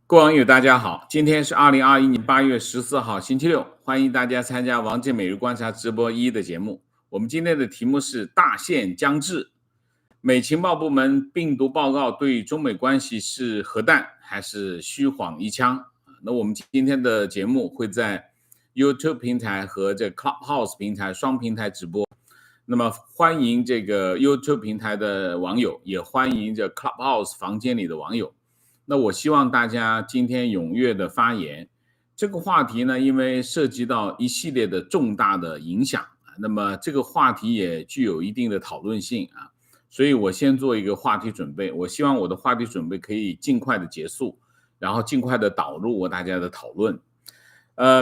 各位网友大家好，今天是2021年8月14号星期六，欢迎大家参加王健每日观察直播1的节目。我们今天的题目是大限将至，美情报部门病毒报告对中美关系是核弹还是虚晃一枪？那我们今天的节目会在 YouTube 平台和这 Clubhouse 平台双平台直播。那么欢迎这个 YouTube 平台的网友，也欢迎这 Clubhouse 房间里的网友。那我希望大家今天踊跃的发言。这个话题呢，因为涉及到一系列的重大的影响，那么这个话题也具有一定的讨论性啊，所以我先做一个话题准备。我希望我的话题准备可以尽快的结束，然后尽快的导入大家的讨论。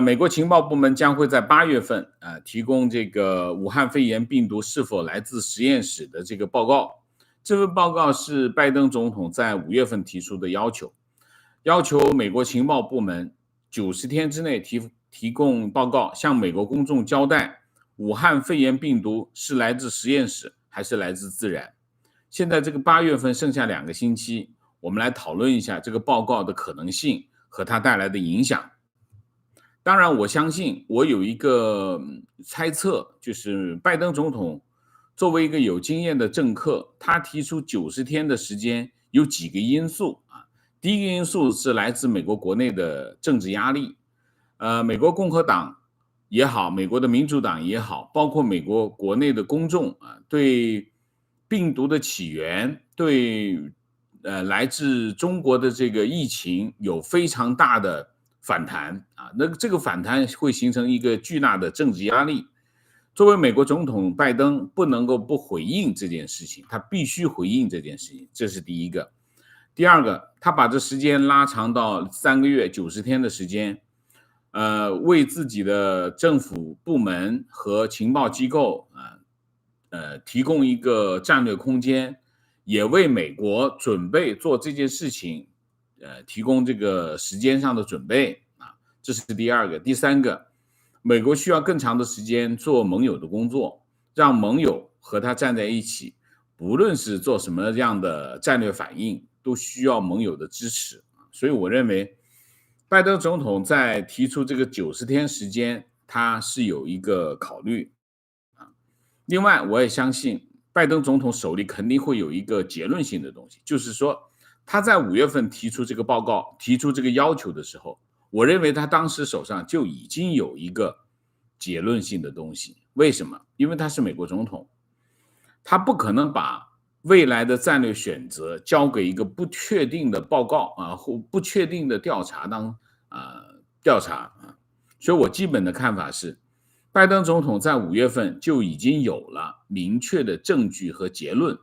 美国情报部门将会在8月份提供这个武汉肺炎病毒是否来自实验室的这个报告。这份报告是拜登总统在5月份提出的要求美国情报部门90天之内提供报告，向美国公众交代武汉肺炎病毒是来自实验室还是来自自然。现在这个8月份剩下2个星期，我们来讨论一下这个报告的可能性和它带来的影响。当然，我相信我有一个猜测，就是拜登总统作为一个有经验的政客，他提出90天的时间有几个因素啊。第一个因素是来自美国国内的政治压力，美国共和党也好，美国的民主党也好，包括美国国内的公众对病毒的起源，对来自中国的这个疫情有非常大的反弹啊，那这个反弹会形成一个巨大的政治压力。作为美国总统拜登不能够不回应这件事情，他必须回应这件事情，这是第一个。第二个，他把这时间拉长到3个月90天的时间，为自己的政府部门和情报机构提供一个战略空间，也为美国准备做这件事情提供这个时间上的准备啊，这是第二个。第三个，美国需要更长的时间做盟友的工作，让盟友和他站在一起，不论是做什么样的战略反应，都需要盟友的支持。所以我认为，拜登总统在提出这个90天时间，他是有一个考虑啊。另外，我也相信拜登总统手里肯定会有一个结论性的东西，就是说他在5月份提出这个报告、提出这个要求的时候，我认为他当时手上就已经有一个结论性的东西。为什么？因为他是美国总统，他不可能把未来的战略选择交给一个不确定的报告或不确定的调查调查。所以我基本的看法是，拜登总统在5月份就已经有了明确的证据和结论，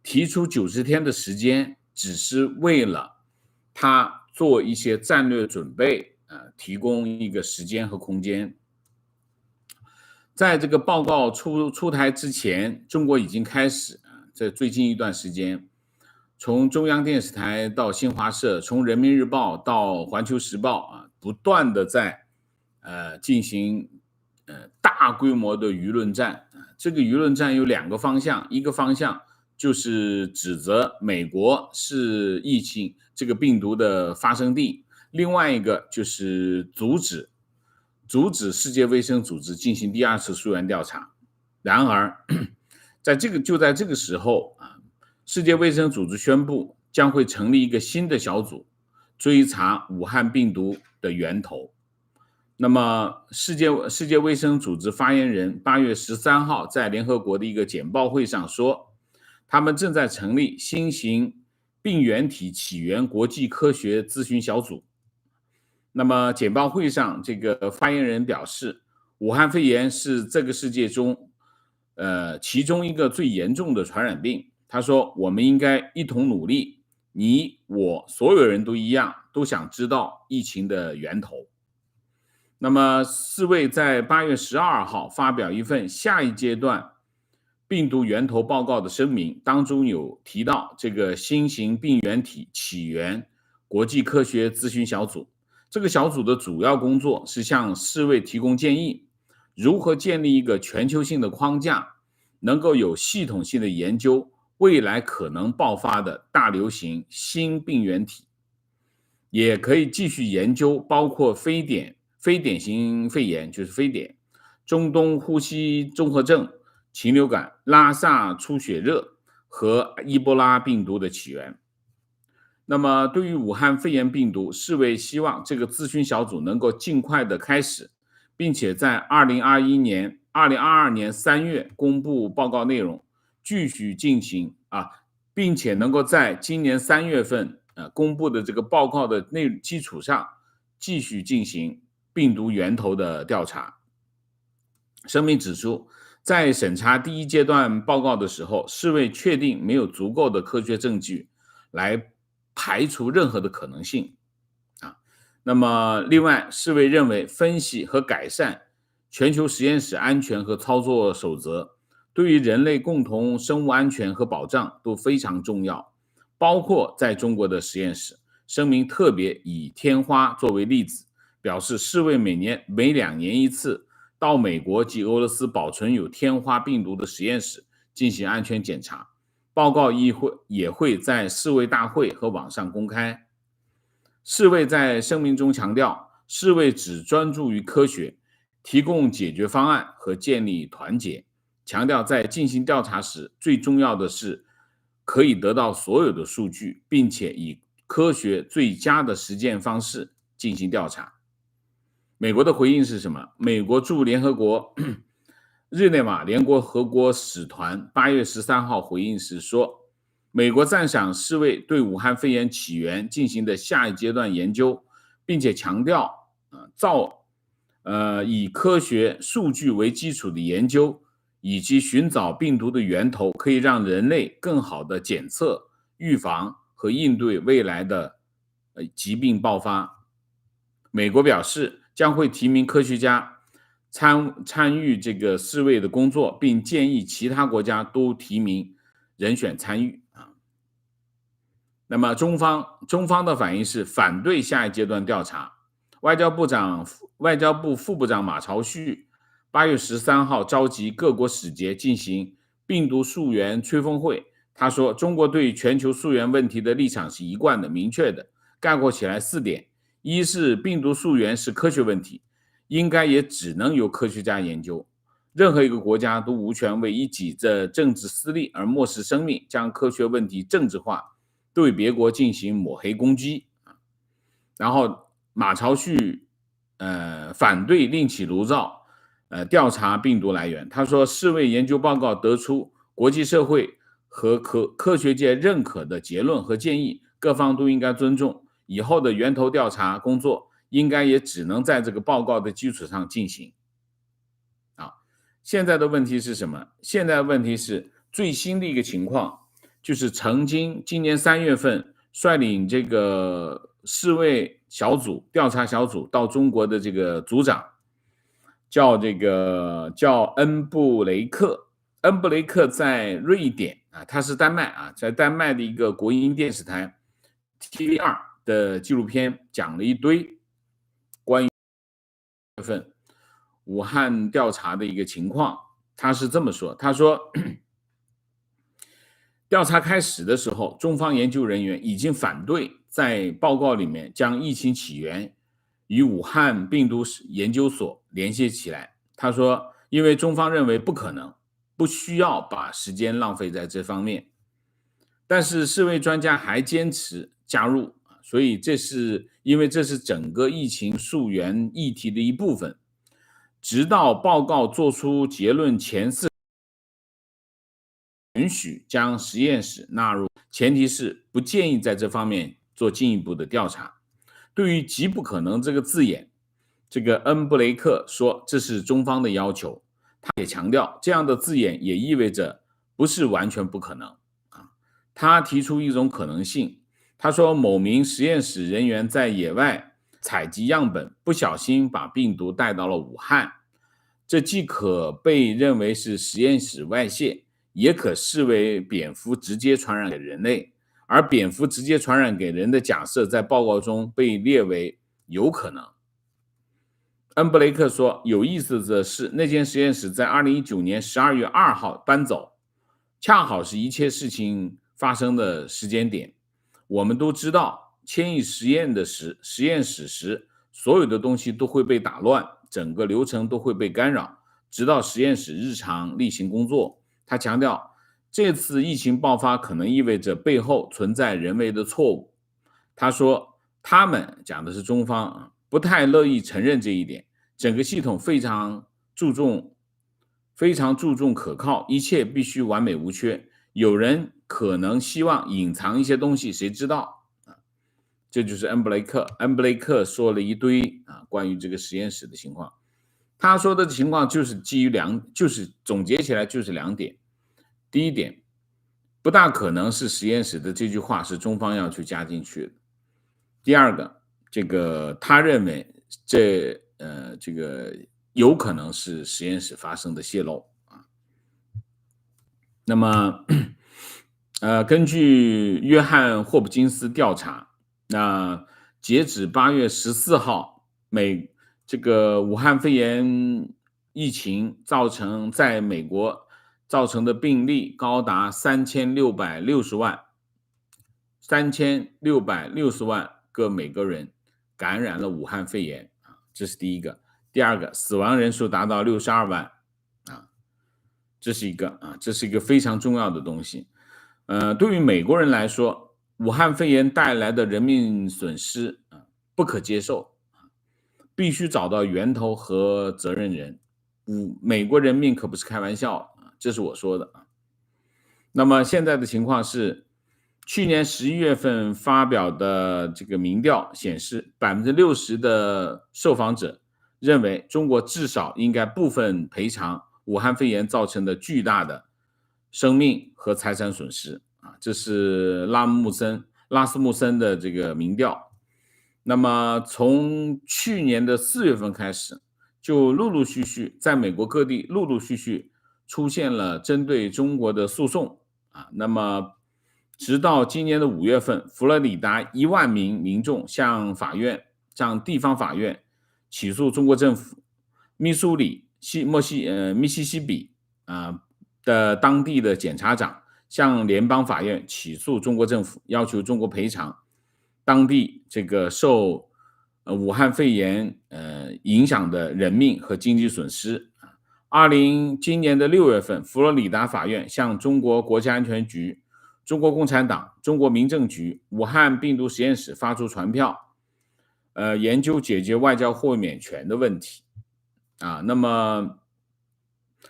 提出90天的时间只是为了他做一些战略准备，提供一个时间和空间。在这个报告出台之前，中国已经开始在最近一段时间，从中央电视台到新华社，从人民日报到环球时报不断的在进行大规模的舆论战。这个舆论战有2个方向，一个方向就是指责美国是疫情这个病毒的发生地，另外一个就是阻止世界卫生组织进行第2次溯源调查。然而，在这个时候世界卫生组织宣布将会成立一个新的小组，追查武汉病毒的源头。那么世界卫生组织发言人8月13号在联合国的一个简报会上说，他们正在成立新型病原体起源国际科学咨询小组。那么简报会上，这个发言人表示，武汉肺炎是这个世界中其中一个最严重的传染病。他说，我们应该一同努力，你我所有人都一样，都想知道疫情的源头。那么世卫在8月12号发表一份下一阶段病毒源头报告的声明，当中有提到这个新型病原体起源国际科学咨询小组。这个小组的主要工作是向世卫提供建议，如何建立一个全球性的框架，能够有系统性的研究未来可能爆发的大流行新病原体。也可以继续研究包括非典型肺炎，就是非典、中东呼吸综合症、禽流感、拉萨出血热和伊波拉病毒的起源。那么，对于武汉肺炎病毒，世卫希望这个咨询小组能够尽快的开始，并且在2022年3月公布报告内容，继续进行并且能够在今年3月份公布的这个报告的基础上，继续进行病毒源头的调查。声明指出，在审查第一阶段报告的时候，世卫确定没有足够的科学证据来排除任何的可能性。那么，另外，世卫认为分析和改善全球实验室安全和操作守则，对于人类共同生物安全和保障都非常重要，包括在中国的实验室。声明特别以天花作为例子，表示世卫每2年一次到美国及俄罗斯保存有天花病毒的实验室进行安全检查，报告也会在世卫大会和网上公开。世卫在声明中强调，世卫只专注于科学，提供解决方案和建立团结，强调在进行调查时，最重要的是可以得到所有的数据，并且以科学最佳的实践方式进行调查。美国的回应是什么？美国驻联合国日内瓦联合国使团8月13号回应时说，美国赞赏世卫对武汉肺炎起源进行的下一阶段研究，并且强调以科学数据为基础的研究以及寻找病毒的源头，可以让人类更好的检测、预防和应对未来的疾病爆发。美国表示将会提名科学家参与这个世卫的工作，并建议其他国家都提名人选参与。那么中方的反应是反对下一阶段调查。外交部副部长马朝旭8月13号召集各国使节进行病毒溯源吹风会。他说，中国对全球溯源问题的立场是一贯的、明确的，概括起来4点：一是病毒溯源是科学问题，应该也只能由科学家研究。任何一个国家都无权为一己的政治私利而漠视生命，将科学问题政治化，对别国进行抹黑攻击。然后马朝旭反对另起炉灶调查病毒来源。他说，世卫研究报告得出国际社会和科学界认可的结论和建议，各方都应该尊重。以后的源头调查工作应该也只能在这个报告的基础上进行。现在的问题是什么？现在的问题是最新的一个情况，就是今年3月份率领这个世卫调查小组到中国的这个组长叫恩布雷克。恩布雷克在瑞典他是丹麦在丹麦的一个国营电视台 TV2 的纪录片讲了一堆关于武汉调查的一个情况。他是这么说，他说调查开始的时候，中方研究人员已经反对在报告里面将疫情起源与武汉病毒研究所联系起来。他说，因为中方认为不可能，不需要把时间浪费在这方面。但是世卫专家还坚持加入，所以因为这是整个疫情溯源议题的一部分。直到报告做出结论前允许将实验室纳入，前提是不建议在这方面做进一步的调查。对于极不可能这个字眼，这个恩布雷克说这是中方的要求。他也强调，这样的字眼也意味着不是完全不可能他提出一种可能性，他说某名实验室人员在野外采集样本，不小心把病毒带到了武汉，这既可被认为是实验室外泄，也可视为蝙蝠直接传染给人类，而蝙蝠直接传染给人的假设在报告中被列为有可能。恩布雷克说，有意思的是，那间实验室在2019年12月2号搬走，恰好是一切事情发生的时间点。我们都知道迁移实验室时，所有的东西都会被打乱，整个流程都会被干扰，直到实验室日常例行工作。他强调，这次疫情爆发可能意味着背后存在人为的错误。他说，他们讲的是中方不太乐意承认这一点。整个系统非常注重可靠，一切必须完美无缺。有人可能希望隐藏一些东西，谁知道？这就是恩布雷克。恩布雷克说了一堆关于这个实验室的情况。他说的情况就是基于就是总结起来就是2点。第一点，不大可能是实验室的这句话是中方要去加进去的。第二个，这个他认为这个有可能是实验室发生的泄漏啊。那么根据约翰霍普金斯调查，那截止8月14号，这个武汉肺炎疫情在美国造成的病例高达3660万个美国人感染了武汉肺炎啊，这是第一个。第二个，死亡人数达到62万啊，这是一个非常重要的东西。对于美国人来说，武汉肺炎带来的人命损失不可接受，必须找到源头和责任人。美国人命可不是开玩笑，这是我说的。那么现在的情况是，去年11月份发表的这个民调显示，60%的受访者认为中国至少应该部分赔偿武汉肺炎造成的巨大的生命和财产损失啊，这是拉斯穆森的这个民调。那么从去年的4月份开始，就在美国各地陆陆续续出现了针对中国的诉讼啊。那么直到今年的5月份，佛罗里达1万名民众向地方法院起诉中国政府，密苏里、密西西比的当地的检察长向联邦法院起诉中国政府，要求中国赔偿当地这个受武汉肺炎影响的人命和经济损失。今年的6月份，佛罗里达法院向中国国家安全局、中国共产党、中国民政局、武汉病毒实验室发出传票，研究解决外交豁免权的问题。那么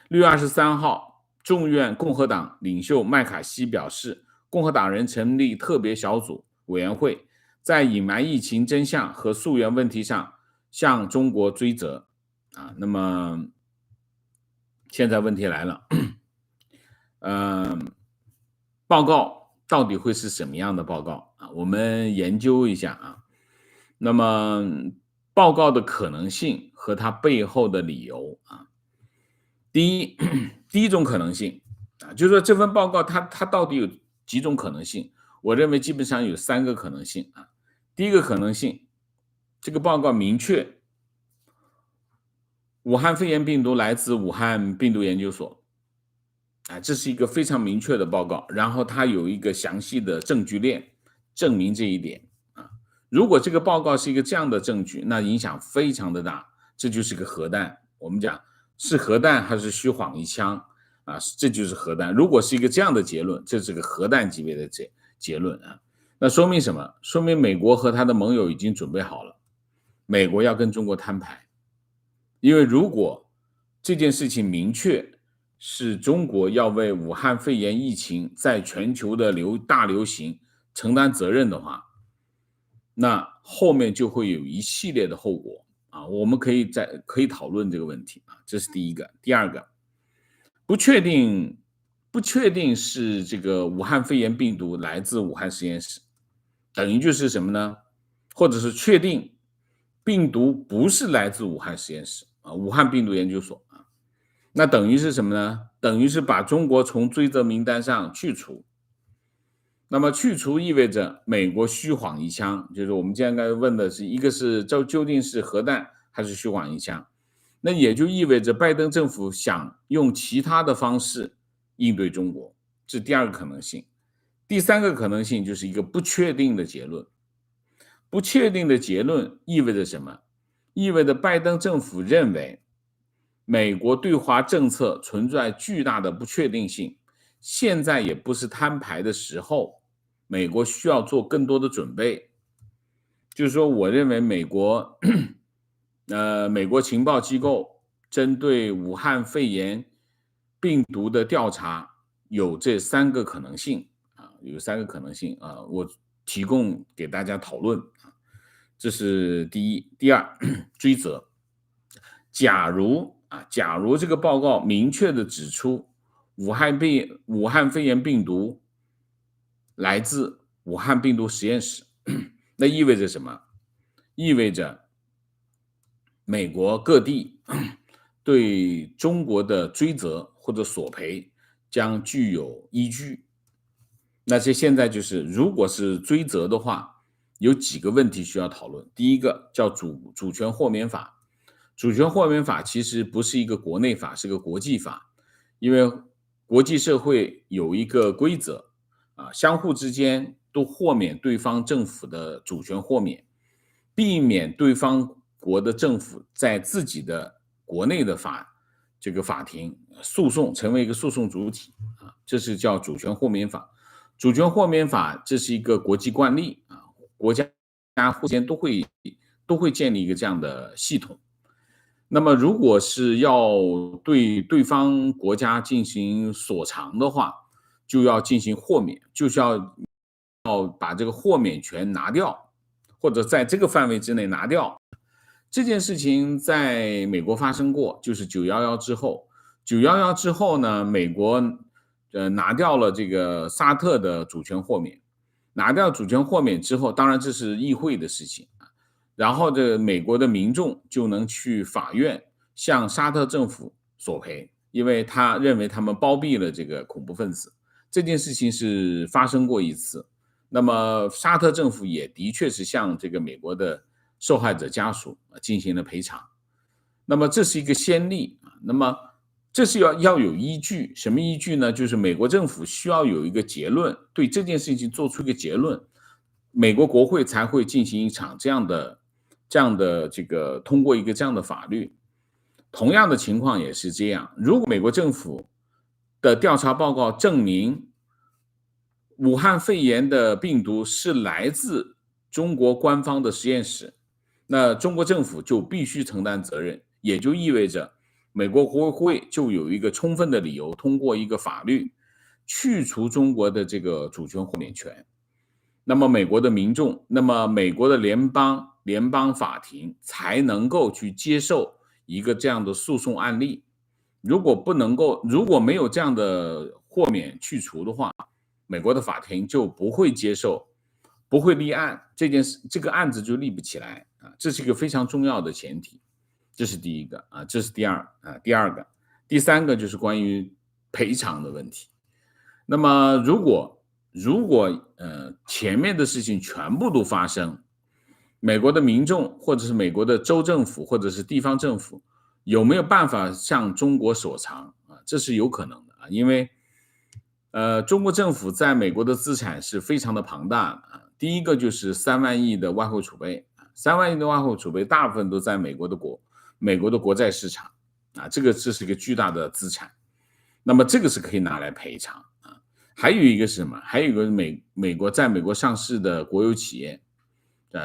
6月23号，众议院共和党领袖麦卡锡表示，共和党人成立特别小组委员会，在隐瞒疫情真相和溯源问题上向中国追责。那么现在问题来了，报告到底会是什么样的报告啊？我们研究一下啊。那么报告的可能性和它背后的理由啊。第一种可能性就是说这份报告它到底有几种可能性？我认为基本上有3个可能性啊。第一个可能性，这个报告明确武汉肺炎病毒来自武汉病毒研究所，这是一个非常明确的报告，然后它有一个详细的证据链证明这一点啊。如果这个报告是一个这样的证据，那影响非常的大，这就是个核弹。我们讲是核弹还是虚晃一枪啊？这就是核弹。如果是一个这样的结论，这是个核弹级别的结论啊。那说明什么？说明美国和他的盟友已经准备好了，美国要跟中国摊牌。因为如果这件事情明确是中国要为武汉肺炎疫情在全球的大流行承担责任的话，那后面就会有一系列的后果啊。我们可以讨论这个问题啊，这是第一个。第二个，不确定是这个武汉肺炎病毒来自武汉实验室，等于就是什么呢？或者是确定病毒不是来自武汉实验室武汉病毒研究所那等于是什么呢？等于是把中国从追责名单上去除。那么去除意味着美国虚晃一枪，就是我们刚才问的是一个是究竟是核弹还是虚晃一枪，那也就意味着拜登政府想用其他的方式应对中国，这是第二个可能性。第三个可能性就是一个不确定的结论，不确定的结论意味着什么？意味着拜登政府认为美国对华政策存在巨大的不确定性，现在也不是摊牌的时候，美国需要做更多的准备。就是说，我认为美国情报机构针对武汉肺炎病毒的调查有这三个可能性有三个可能性我提供给大家讨论这是第一。第二，追责。假如这个报告明确的指出武汉肺炎病毒来自武汉病毒实验室，那意味着什么？意味着美国各地对中国的追责或者索赔将具有依据。那现在就是，如果是追责的话，有几个问题需要讨论。第一个叫主权豁免法。主权豁免法其实不是一个国内法，是个国际法，因为国际社会有一个规则相互之间都豁免对方政府的主权豁免，避免对方国的政府在自己的国内的法庭诉讼成为一个诉讼主体这是叫主权豁免法。主权豁免法这是一个国际惯例国家互相都会建立一个这样的系统。那么如果是要对对方国家进行索偿的话，就要进行豁免，就是要把这个豁免权拿掉，或者在这个范围之内拿掉。这件事情在美国发生过，就是911之后。911之后呢，美国拿掉了这个沙特的主权豁免。拿掉主权豁免之后，当然这是议会的事情然后美国的民众就能去法院向沙特政府索赔，因为他认为他们包庇了这个恐怖分子。这件事情是发生过一次，那么沙特政府也的确是向这个美国的受害者家属进行了赔偿。那么这是一个先例那么这是要有依据。什么依据呢？就是美国政府需要有一个结论，对这件事情做出一个结论，美国国会才会进行一场这样的通过一个这样的法律。同样的情况也是这样，如果美国政府的调查报告证明武汉肺炎的病毒是来自中国官方的实验室，那中国政府就必须承担责任，也就意味着美国国会就有一个充分的理由通过一个法律去除中国的这个主权豁免权。那么美国的民众，那么美国的联邦法庭才能够去接受一个这样的诉讼案例。如果没有这样的豁免去除的话，美国的法庭就不会立案，这个案子就立不起来这是一个非常重要的前提。这是第一个这是第二个。第三个就是关于赔偿的问题。那么如果前面的事情全部都发生，美国的民众或者是美国的州政府或者是地方政府有没有办法向中国索偿这是有可能的因为中国政府在美国的资产是非常的庞大的第一个就是3万亿的外汇储备，3万亿的外汇储备大部分都在美国的国债市场这是一个巨大的资产，那么这个是可以拿来赔偿还有一个是什么？还有一个在美国上市的国有企业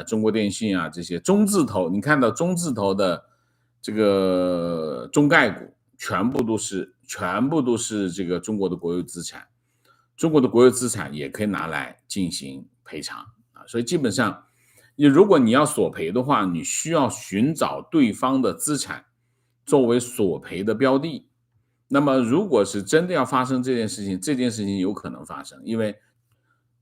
中国电信这些中字头，你看到中字头的这个中概股全部都是这个中国的国有资产，中国的国有资产也可以拿来进行赔偿所以基本上如果你要索赔的话，你需要寻找对方的资产作为索赔的标的。那么如果是真的要发生这件事情有可能发生，因为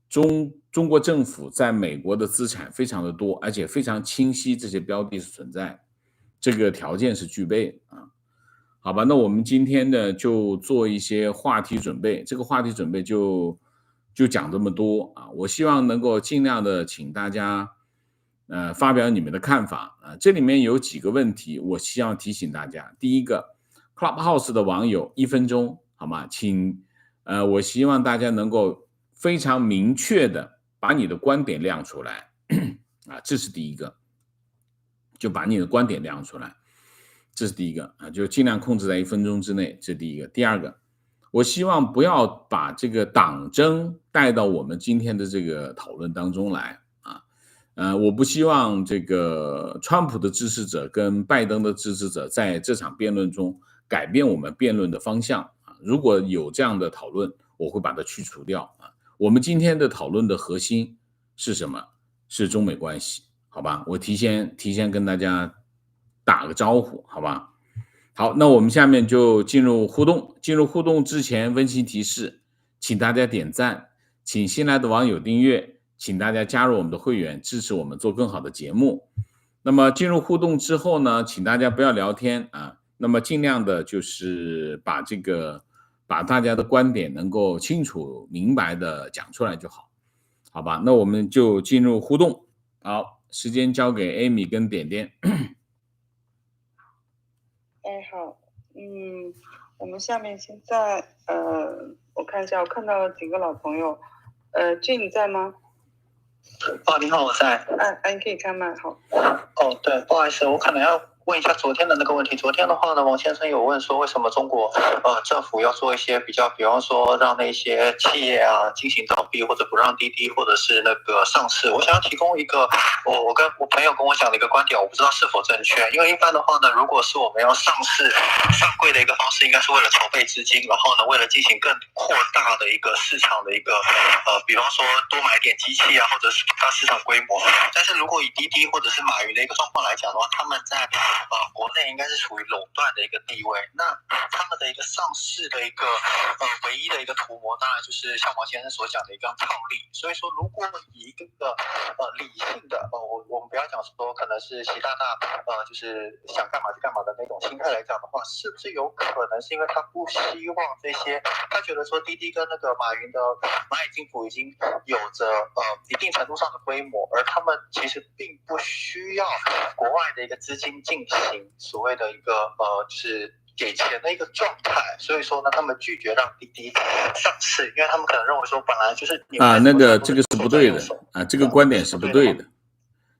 中国政府在美国的资产非常的多，而且非常清晰这些标的是存在，这个条件是具备好吧，那我们今天呢就做一些话题准备，这个话题准备就讲这么多我希望能够尽量的请大家发表你们的看法这里面有几个问题我希望提醒大家。第一个 Clubhouse 的网友1分钟好吗？我希望大家能够非常明确的把你的观点亮出来啊，这是第一个，就把你的观点亮出来，这是第一个啊，就尽量控制在1分钟之内，这是第一个。第二个，我希望不要把这个党争带到我们今天的这个讨论当中来啊，我不希望这个川普的支持者跟拜登的支持者在这场辩论中改变我们辩论的方向啊。如果有这样的讨论，我会把它去除掉啊。我们今天的讨论的核心是什么？是中美关系，好吧？我提前跟大家打个招呼，好吧？好，那我们下面就进入互动。进入互动之前，温馨提示，请大家点赞，请新来的网友订阅，请大家加入我们的会员，支持我们做更好的节目。那么进入互动之后呢，请大家不要聊天啊，那么尽量的就是把大家的观点能够清楚明白的讲出来就好，好吧？那我们就进入互动。好，时间交给 Amy 跟点点。好，我们下面现在我看一下，我看到了几个老朋友，Jane 你在吗？你好，我在。你可以开麦，好。对，不好意思，我可能要问一下昨天的那个问题。昨天的话呢，王先生有问说，为什么中国政府要做一些比方说让那些企业啊进行倒闭，或者不让滴滴或者是那个上市。我想要提供一个我跟我朋友跟我讲的一个观点，我不知道是否正确。因为一般的话呢，如果是我们要上市上柜的一个方式，应该是为了筹备资金，然后呢，为了进行更扩大的一个市场的一个比方说多买点机器啊，或者是大市场规模。但是如果以滴滴或者是马云的一个状况来讲的话，他们在国内应该是属于垄断的一个地位。那他们的一个上市的一个唯一的一个图谋，当然就是像王先生所讲的一个套利。所以说，如果以一个理性的我们不要讲说可能是习大大就是想干嘛就干嘛的那种心态来讲的话，是不是有可能是因为他不希望这些，他觉得说滴滴跟那个马云的蚂蚁金服已经有着一定程度上的规模，而他们其实并不需要国外的一个资金进行所谓的一个就是给钱的一个状态，所以说呢，他们拒绝让滴滴上市，因为他们可能认为说本来就是这个是不对的啊，这个观点是不对的。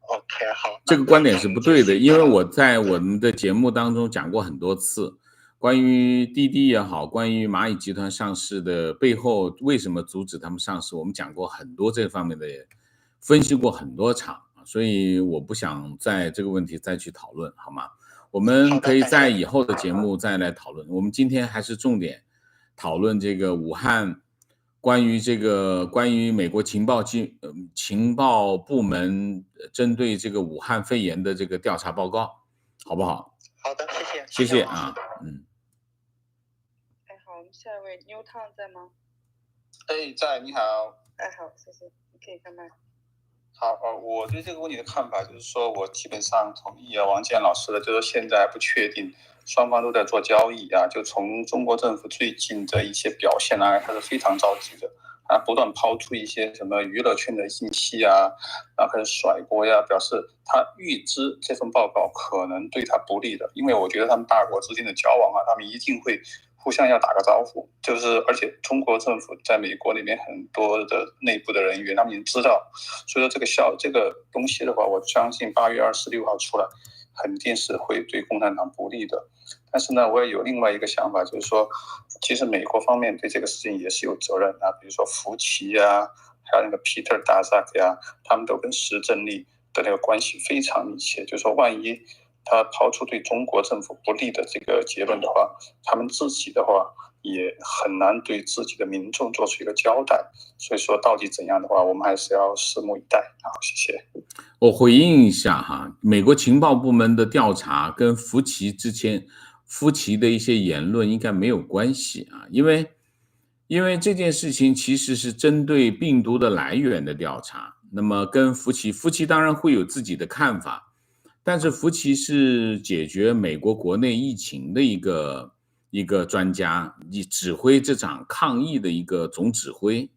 OK， 好，这个观点是不对的，因为我在我们的节目当中讲过很多次，关于滴滴也好，关于蚂蚁集团上市的背后为什么阻止他们上市，我们讲过很多这方面的，分析过很多场，所以我不想在这个问题再去讨论，好吗？我们可以在以后的节目再来讨论。我们今天还是重点讨论这个武汉关于美国情报部门针对这个武汉肺炎的这个调查报告，好不好？好的，谢谢。谢谢啊，好，我们下一位 Newton 在吗？在，你好。好，谢谢，你可以开麦。好，我对这个问题的看法就是说，我基本上同意王健老师的，就是现在不确定，双方都在做交易啊。就从中国政府最近的一些表现来看，他是非常着急的，不断抛出一些什么娱乐圈的信息啊，然后开始甩锅呀，表示他预知这份报告可能对他不利的，因为我觉得他们大国之间的交往啊，他们一定会互相要打个招呼，而且中国政府在美国里面很多的内部的人员，他们已经知道，所以说这个东西的话，我相信8月26号出来，肯定是会对共产党不利的。但是呢，我也有另外一个想法，就是说，其实美国方面对这个事情也是有责任啊，比如说福奇啊，还有那个 Peter Daszak 呀，他们都跟石正丽的那个关系非常密切，就是说万一他抛出对中国政府不利的这个结论的话，他们自己的话也很难对自己的民众做出一个交代。所以说到底怎样的话，我们还是要拭目以待。好，谢谢。我回应一下哈，美国情报部门的调查跟福奇的一些言论应该没有关系啊，因为这件事情其实是针对病毒的来源的调查，那么跟福奇当然会有自己的看法。但是福奇是解决美国国内疫情的一个专家，你指挥这场抗疫的一个总指挥，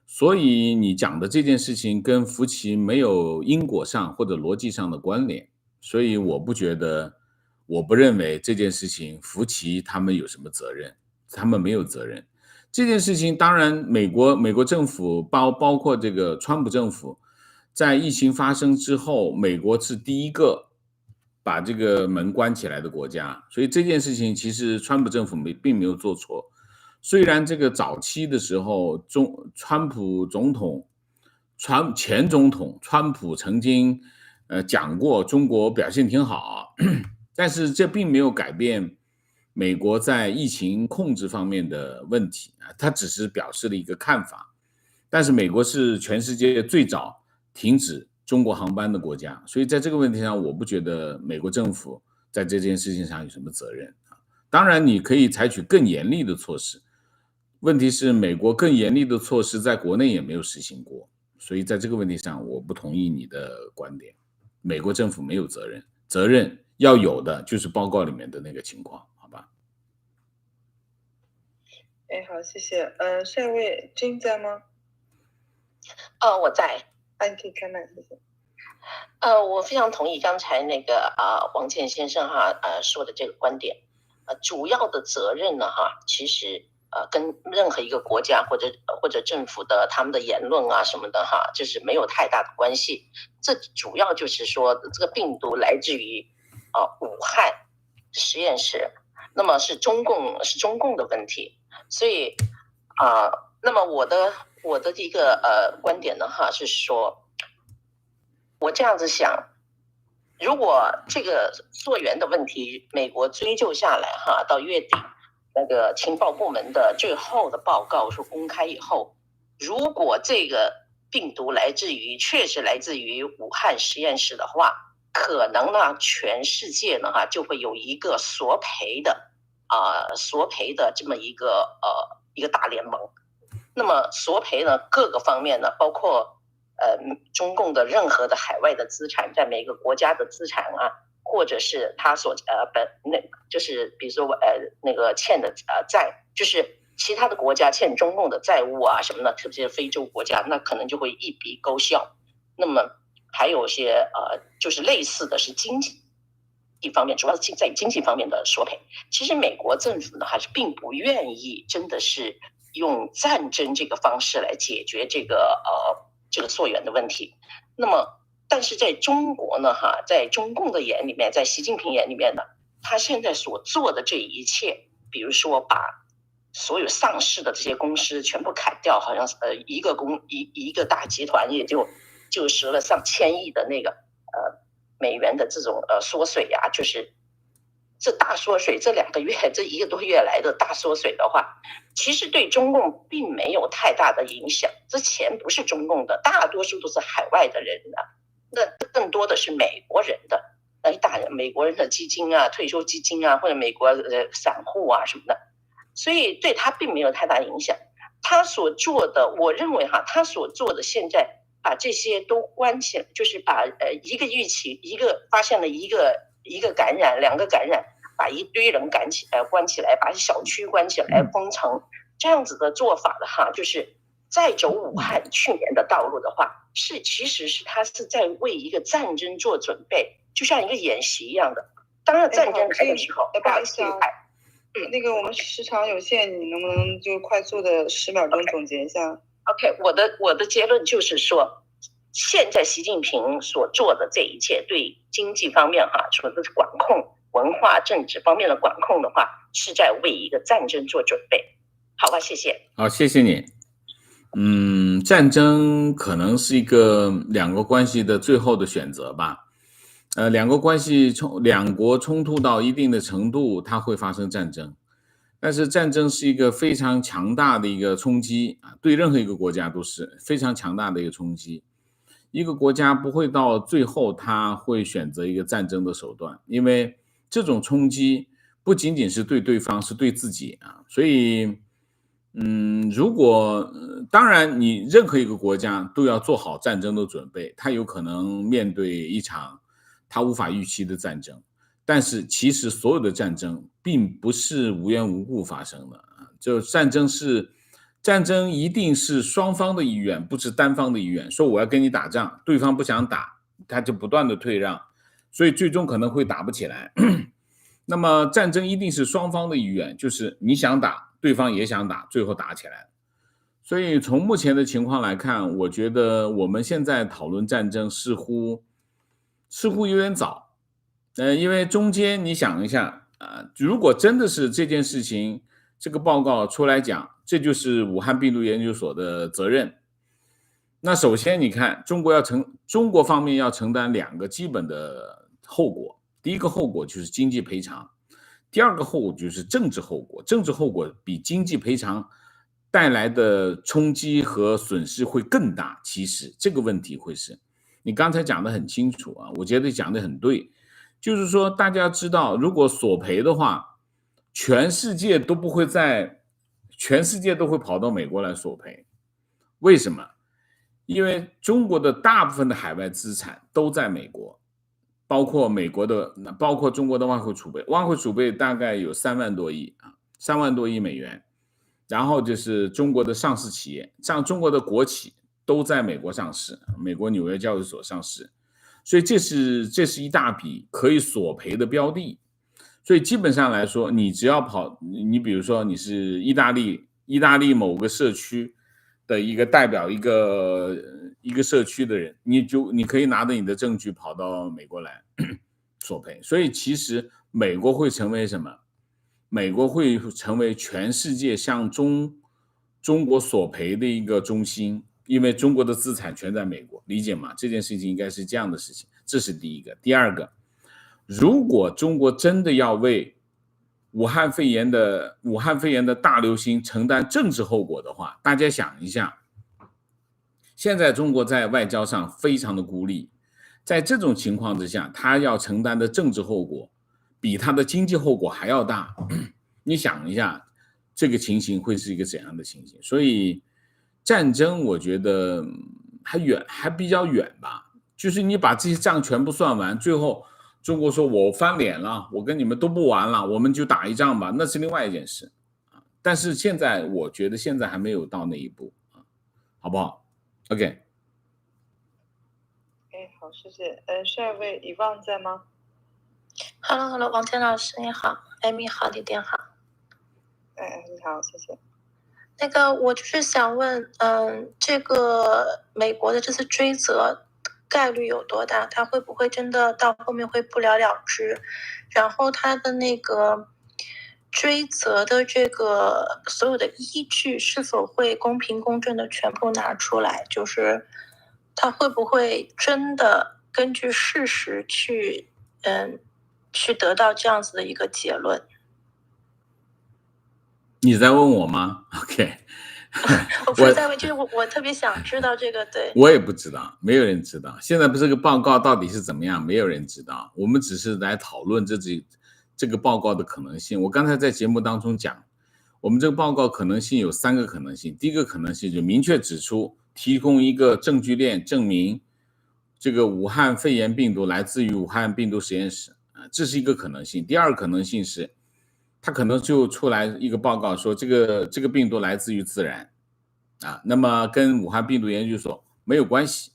所以你讲的这件事情跟福奇没有因果上或者逻辑上的关联，所以我不认为这件事情福奇他们有什么责任，他们没有责任。这件事情当然美国政府包括这个川普政府在疫情发生之后，美国是第一个把这个门关起来的国家，所以这件事情其实川普政府并没有做错。虽然这个早期的时候，前总统川普曾经讲过中国表现挺好，但是这并没有改变美国在疫情控制方面的问题啊，他只是表示了一个看法。但是美国是全世界最早停止中国航班的国家，所以在这个问题上，我不觉得美国政府在这件事情上有什么责任啊。当然，你可以采取更严厉的措施，问题是美国更严厉的措施在国内也没有实行过，所以在这个问题上，我不同意你的观点。美国政府没有责任，责任要有的就是报告里面的那个情况，好吧？哎，好，谢谢。下一位金在吗？我在。你可以开麦，谢谢。我非常同意刚才那个王健先生说的这个观点。主要的责任呢其实跟任何一个国家或者政府的他们的言论啊什么的就是没有太大的关系。这主要就是说这个病毒来自于武汉实验室，那么是中共的问题。所以那么我的一个观点呢是说，我这样子想，如果这个溯源的问题美国追究下来到月底那个情报部门的最后的报告说公开以后，如果这个病毒确实来自于武汉实验室的话，可能呢全世界呢就会有一个索赔的这么一个大联盟。那么索赔呢各个方面呢，包括中共的任何的海外的资产，在每个国家的资产或者是他所就是比如说那个欠的债，就是其他的国家欠中共的债务什么的，特别是非洲国家，那可能就会一笔勾销。那么还有一些就是类似的是经济一方面，主要是在经济方面的索赔。其实美国政府呢还是并不愿意真的是用战争这个方式来解决这个溯源的问题。那么但是在中国呢在中共的眼里面，在习近平眼里面呢，他现在所做的这一切，比如说把所有上市的这些公司全部砍掉，好像一个大集团也就折了上千亿的那个美元的这种缩水就是这大缩水，这2个月这1个多月来的大缩水的话，其实对中共并没有太大的影响。这钱不是中共的，大多数都是海外的人的，那更多的是美国人的，美国人的基金退休基金或者美国散户什么的，所以对他并没有太大影响。他所做的，我认为他所做的现在把这些都关起来，就是把一个发现了一个感染，2个感染，把一堆人关起来，把小区关起来，封城，这样子的做法的就是再走武汉去年的道路的话，其实是他是在为一个战争做准备，就像一个演习一样的。当然战争来的时候，不好意思那个我们时长有限，你能不能就快速的10秒钟总结一下 ？OK， 我的结论就是说，现在习近平所做的这一切，对经济方面说的是管控，文化政治方面的管控的话，是在为一个战争做准备。好吧，谢谢。好，谢谢你。战争可能是一个两国关系的最后的选择吧。两国冲突到一定的程度，它会发生战争。但是战争是一个非常强大的一个冲击对任何一个国家都是非常强大的一个冲击。一个国家不会到最后他会选择一个战争的手段，因为这种冲击不仅仅是对对方，是对自己所以如果当然你任何一个国家都要做好战争的准备，他有可能面对一场他无法预期的战争。但是其实所有的战争并不是无缘无故发生的，就战争一定是双方的意愿，不是单方的意愿。说我要跟你打仗，对方不想打，他就不断的退让，所以最终可能会打不起来。那么战争一定是双方的意愿，就是你想打，对方也想打，最后打起来。所以从目前的情况来看，我觉得我们现在讨论战争似乎有点早。因为中间你想一下如果真的是这件事情，这个报告出来讲，这就是武汉病毒研究所的责任。那首先你看，中国方面要承担2个基本的后果，第一个后果就是经济赔偿，第二个后果就是政治后果。政治后果比经济赔偿带来的冲击和损失会更大。其实这个问题会是，你刚才讲得很清楚我觉得讲得很对。就是说大家知道，如果索赔的话，全世界都会跑到美国来索赔。为什么？因为中国的大部分的海外资产都在美国，包括中国的外汇储备，外汇储备大概有3万多亿3万多亿美元。然后就是中国的上市企业，像中国的国企都在美国上市，美国纽约交易所上市。所以这是一大笔可以索赔的标的。所以基本上来说，你只要你比如说你是意大利某个社区的一个代表一个社区的人，你可以拿着你的证据跑到美国来索赔。所以其实美国会成为什么？美国会成为全世界向中国索赔的一个中心。因为中国的资产全在美国，理解吗？这件事情应该是这样的事情，这是第一个。第二个，如果中国真的要为武汉肺炎的大流行承担政治后果的话，大家想一下，现在中国在外交上非常的孤立，在这种情况之下，他要承担的政治后果比他的经济后果还要大。你想一下，这个情形会是一个怎样的情形？所以战争我觉得还比较远吧，就是你把这些账全部算完，最后中国说我翻脸了，我跟你们都不玩了，我们就打一仗吧，那是另外一件事。但是现在我觉得现在还没有到那一步，好不好 ？OK。好，谢谢。下一位遗忘在吗 ？Hello， 王健老师你好，艾米好，李典好。你好，谢谢。那个，我就是想问，这个美国的这次追责概率有多大？它会不会真的到后面会不了了之？然后它的那个追责的这个所有的依据是否会公平公正的全部拿出来？就是它会不会真的根据事实去得到这样子的一个结论？你在问我吗 ？OK， 我不是在问，就是我特别想知道这个。对，我也不知道，没有人知道。现在不是这个报告到底是怎么样，没有人知道。我们只是来讨论这个报告的可能性。我刚才在节目当中讲，我们这个报告可能性有3个可能性。第一个可能性就明确指出，提供一个证据链，证明这个武汉肺炎病毒来自于武汉病毒实验室这是一个可能性。第二个可能性是，他可能就出来一个报告说这个病毒来自于自然那么跟武汉病毒研究所没有关系，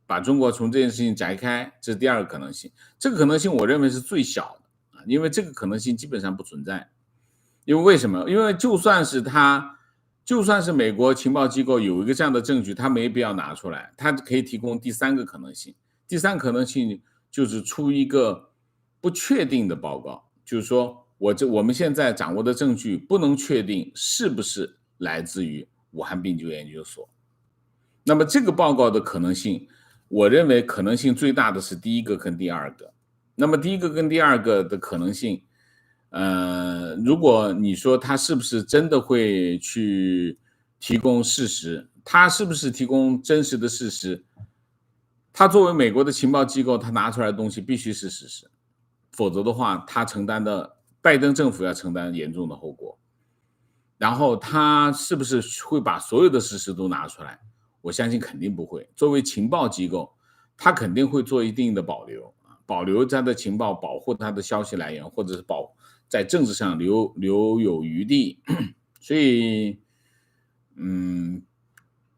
把中国从这件事情摘开，这是第2个可能性。这个可能性我认为是最小的因为这个可能性基本上不存在。因为什么？因为就算是美国情报机构有一个这样的证据，他没必要拿出来，他可以提供第3个可能性。第3个可能性就是出一个不确定的报告，就是说我们现在掌握的证据不能确定是不是来自于武汉病毒研究所。那么这个报告的可能性，我认为可能性最大的是第1个跟第2个。那么第1个跟第2个的可能性，如果你说他是不是真的会去提供事实，他是不是提供真实的事实，他作为美国的情报机构，他拿出来的东西必须是事实，否则的话他拜登政府要承担严重的后果。然后他是不是会把所有的事实都拿出来，我相信肯定不会。作为情报机构，他肯定会做一定的保留他的情报，保护他的消息来源，或者是在政治上留有余地。所以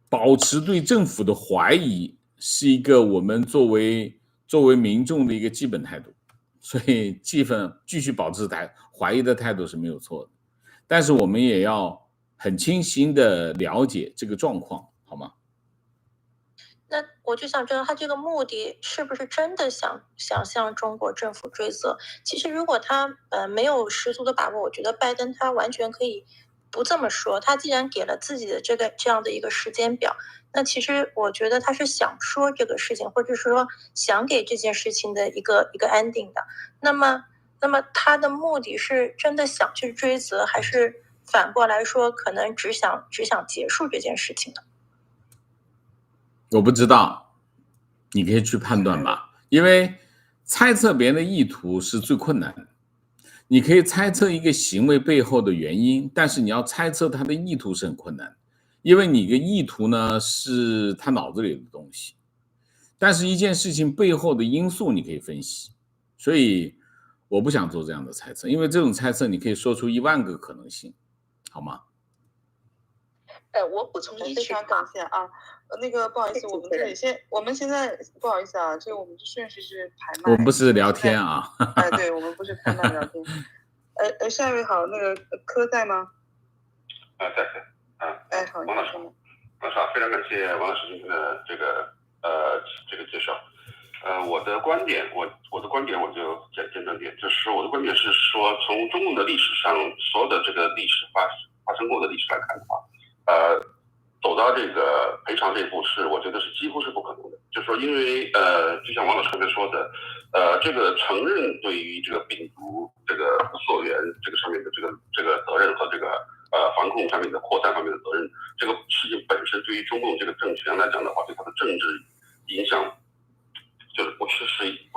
保持对政府的怀疑是一个我们作为民众的一个基本态度。所以继续保持怀疑的态度是没有错的，但是我们也要很清晰的了解这个状况，好吗？那我就想知道他这个目的是不是真的想向中国政府追责？其实如果他没有十足的把握，我觉得拜登他完全可以不这么说。他既然给了自己的这样的一个时间表，那其实我觉得他是想说这个事情，或者是说想给这件事情的一个 ending 的。那么他的目的是真的想去追责，还是反过来说可能只想结束这件事情呢？我不知道，你可以去判断吧，因为猜测别人的意图是最困难的。你可以猜测一个行为背后的原因，但是你要猜测他的意图是很困难的，因为你的意图呢是他脑子里的东西，但是一件事情背后的因素你可以分析，所以我不想做这样的猜测，因为这种猜测你可以说出10000个可能性，好吗？我补充一句，非常感谢啊。那个不好意思，我们现在不好意思啊，这个我们的顺序是拍卖，我们不是聊天啊。对，我们不是拍卖聊天。下一位好，那个柯在吗？在。好，王老师好，非常感谢王老师今天的这个介绍。我的观点我就简短点，就是我的观点是说，从中共的历史上所有的这个历史发生过的历史来看的话，走到这个赔偿这一步我觉得是几乎是不可能的。就是说，因为就像王老师刚才说的，这个承认对于这个病毒这个溯源这个上面的这个责任和这个防控上面的扩散方面的责任，这个事情本身对于中共这个政权来讲的话，对它的政治影响，就是不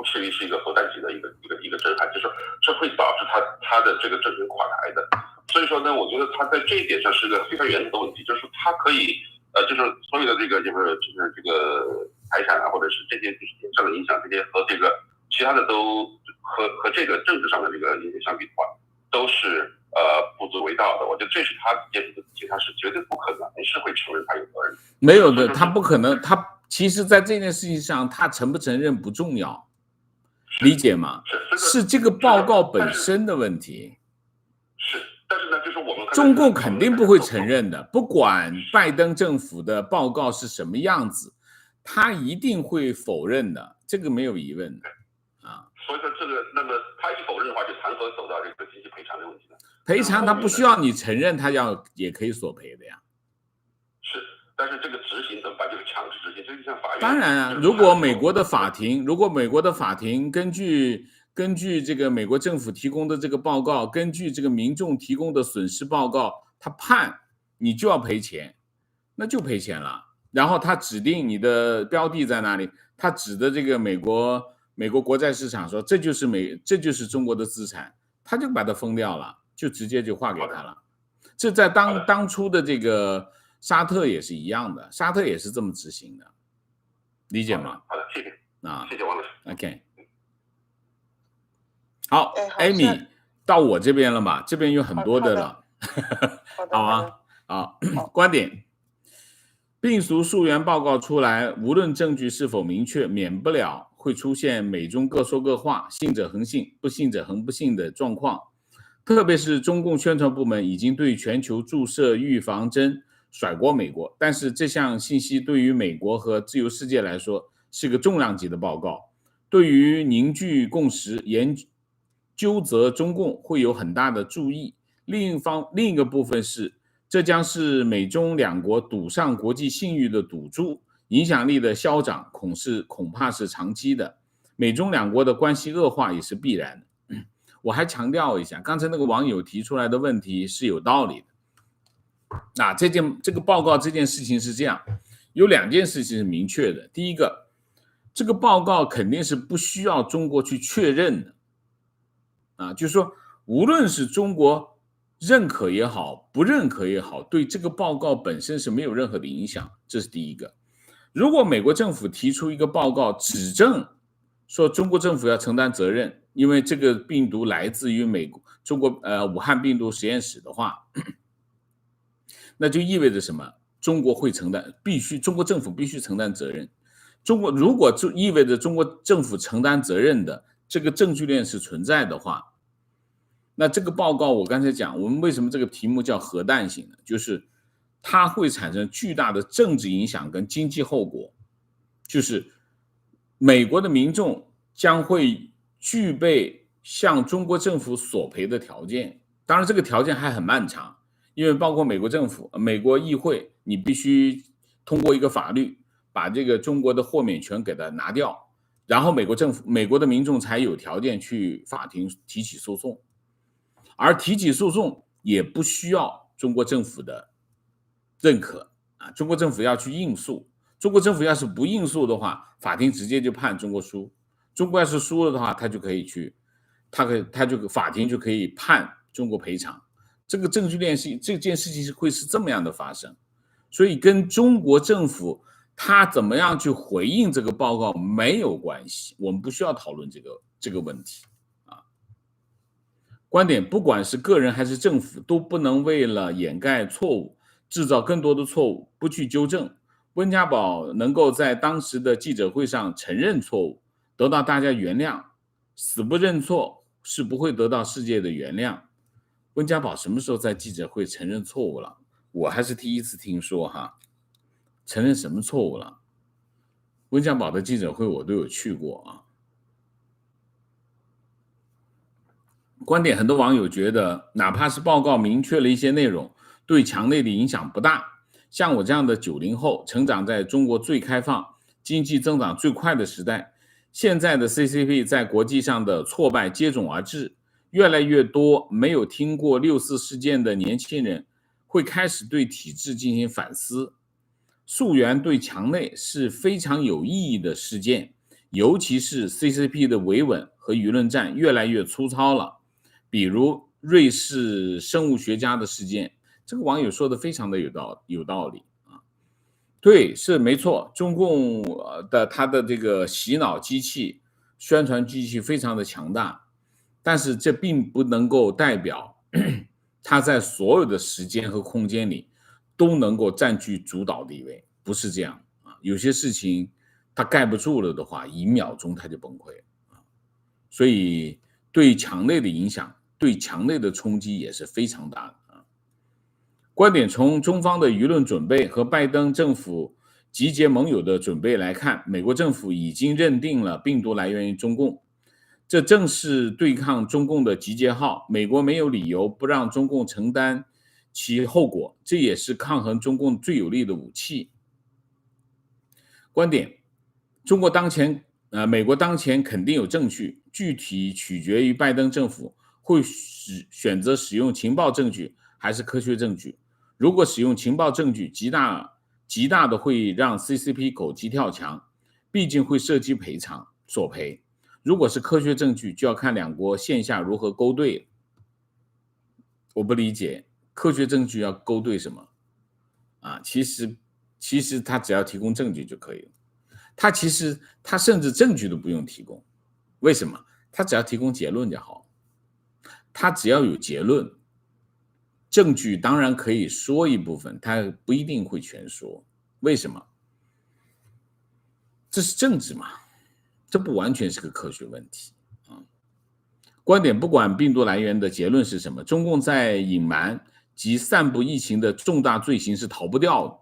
至于是一个核弹级的一个震撼，就是这会导致它的这个政权垮台的。所以说呢，我觉得它在这一点上是一个非常原则的问题，就是它可以就是所有的这个就是这个财产啊，或者是这些上的影响，这些和这个其他的都和这个政治上的这个影响相比的话，都是不足为道的。我觉得这是他接触的事情，他是绝对不可能是会承认他有责任。没有的，他不可能。他其实在这件事情上，他承不承认不重要，理解吗？是这个报告本身的问题。是，但是呢，就是我们中共肯定不会承认的，不管拜登政府的报告是什么样子，他一定会否认的，这个没有疑问的啊。所以说那么他一否认的话，就谈何走到这个经济赔偿的问题呢？赔偿他不需要你承认，他也可以索赔的呀。是，但是这个执行怎么办？就是强制执行，这就像法院。当然啊，如果美国的法庭根据这个美国政府提供的这个报告，根据这个民众提供的损失报告，他判你就要赔钱，那就赔钱了。然后他指定你的标的在哪里，他指的这个美国国债市场说这就是中国的资产，他就把它封掉了，就直接就划给他了。这在当初的这个沙特也是一样的，沙特也是这么执行的，理解吗？好的，谢谢啊，谢谢王老师。OK。好，Amy 到我这边了吧？这边有很多的了，好啊，好，观点，病毒溯源报告出来，无论证据是否明确，免不了会出现美中各说各话，信者恒信，不信者恒不信的状况。特别是中共宣传部门已经对全球注射预防针甩锅美国，但是这项信息对于美国和自由世界来说是个重量级的报告，对于凝聚共识、纠责中共会有很大的注意。另一个部分是，这将是美中两国赌上国际信誉的赌注，影响力的消长恐怕是长期的，美中两国的关系恶化也是必然的。我还强调一下，刚才那个网友提出来的问题是有道理的。这个报告这件事情是这样，有2件事情是明确的。第一个，这个报告肯定是不需要中国去确认的。就是说无论是中国认可也好，不认可也好，对这个报告本身是没有任何的影响，这是第一个。如果美国政府提出一个报告指证说中国政府要承担责任，因为这个病毒来自于中国武汉病毒实验室的话，那就意味着什么？中国政府必须承担责任。如果就意味着中国政府承担责任的这个证据链是存在的话，那这个报告我刚才讲，我们为什么这个题目叫核弹性呢？就是它会产生巨大的政治影响跟经济后果，就是美国的民众将会具备向中国政府索赔的条件，当然这个条件还很漫长，因为包括美国政府、美国议会，你必须通过一个法律把这个中国的豁免权给它拿掉，然后美国政府、美国的民众才有条件去法庭提起诉讼，而提起诉讼也不需要中国政府的认可啊，中国政府要去应诉，中国政府要是不应诉的话，法庭直接就判中国输，中国要是输了的话，他就可以去，法庭就可以判中国赔偿，这个证据链是这件事情会是这么样的发生，所以跟中国政府他怎么样去回应这个报告没有关系，我们不需要讨论这个问题啊。观点，不管是个人还是政府，都不能为了掩盖错误，制造更多的错误，不去纠正。温家宝能够在当时的记者会上承认错误，得到大家原谅，死不认错是不会得到世界的原谅。温家宝什么时候在记者会承认错误了？我还是第一次听说哈，承认什么错误了？温家宝的记者会我都有去过啊。观点，很多网友觉得，哪怕是报告明确了一些内容，对墙内的影响不大。像我这样的90后，成长在中国最开放、经济增长最快的时代，现在的 CCP 在国际上的挫败接踵而至，越来越多没有听过6·4事件的年轻人会开始对体制进行反思。溯源对墙内是非常有意义的事件，尤其是 CCP 的维稳和舆论战越来越粗糙了。比如瑞士生物学家的事件，这个网友说的非常的有道理啊。对，是没错，中共的他的这个洗脑机器、宣传机器非常的强大，但是这并不能够代表他在所有的时间和空间里都能够占据主导地位，不是这样啊。有些事情他盖不住了的话，1秒钟他就崩溃了啊。所以对墙内的影响，对墙内的冲击也是非常大的啊。观点，从中方的舆论准备和拜登政府集结盟友的准备来看，美国政府已经认定了病毒来源于中共，这正是对抗中共的集结号，美国没有理由不让中共承担其后果，这也是抗衡中共最有力的武器。观点，美国当前肯定有证据，具体取决于拜登政府会选择使用情报证据还是科学证据。如果使用情报证据，极大的会让 CCP 狗急跳墙，毕竟会涉及索赔。如果是科学证据，就要看两国线下如何勾兑。我不理解科学证据要勾兑什么啊？其实他只要提供证据就可以了。他甚至证据都不用提供，为什么？他只要提供结论就好。他只要有结论，证据当然可以说一部分，他不一定会全说。为什么？这是政治嘛，这不完全是个科学问题啊。观点，不管病毒来源的结论是什么，中共在隐瞒及散布疫情的重大罪行是逃不掉的。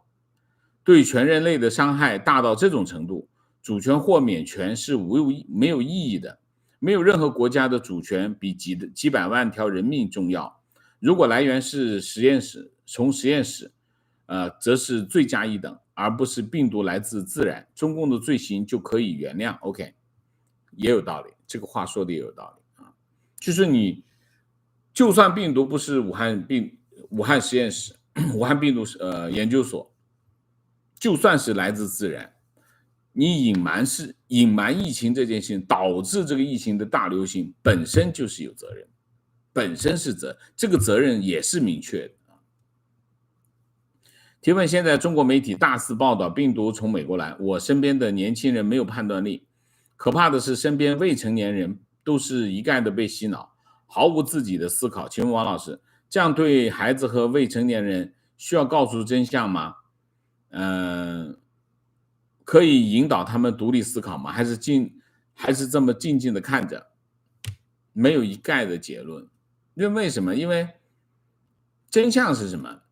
对全人类的伤害大到这种程度，主权豁免权是没有意义的。没有任何国家的主权比几百万条人命重要。如果来源是从实验室，则是罪加一等，而不是病毒来自自然，中共的罪行就可以原谅。OK， 也有道理，这个话说的也有道理啊。就是就算病毒不是武汉实验室、武汉病毒研究所，就算是来自自然，你隐瞒疫情这件事情，导致这个疫情的大流行，本身就是有责任，这个责任也是明确的。提问，现在中国媒体大肆报道病毒从美国来，我身边的年轻人没有判断力，可怕的是身边未成年人都是一概的被洗脑，毫无自己的思考。请问王老师，这样对孩子和未成年人需要告诉真相吗？可以引导他们独立思考吗？还是这么静静的看着？没有一概的结论因为什么？因为真相是什么？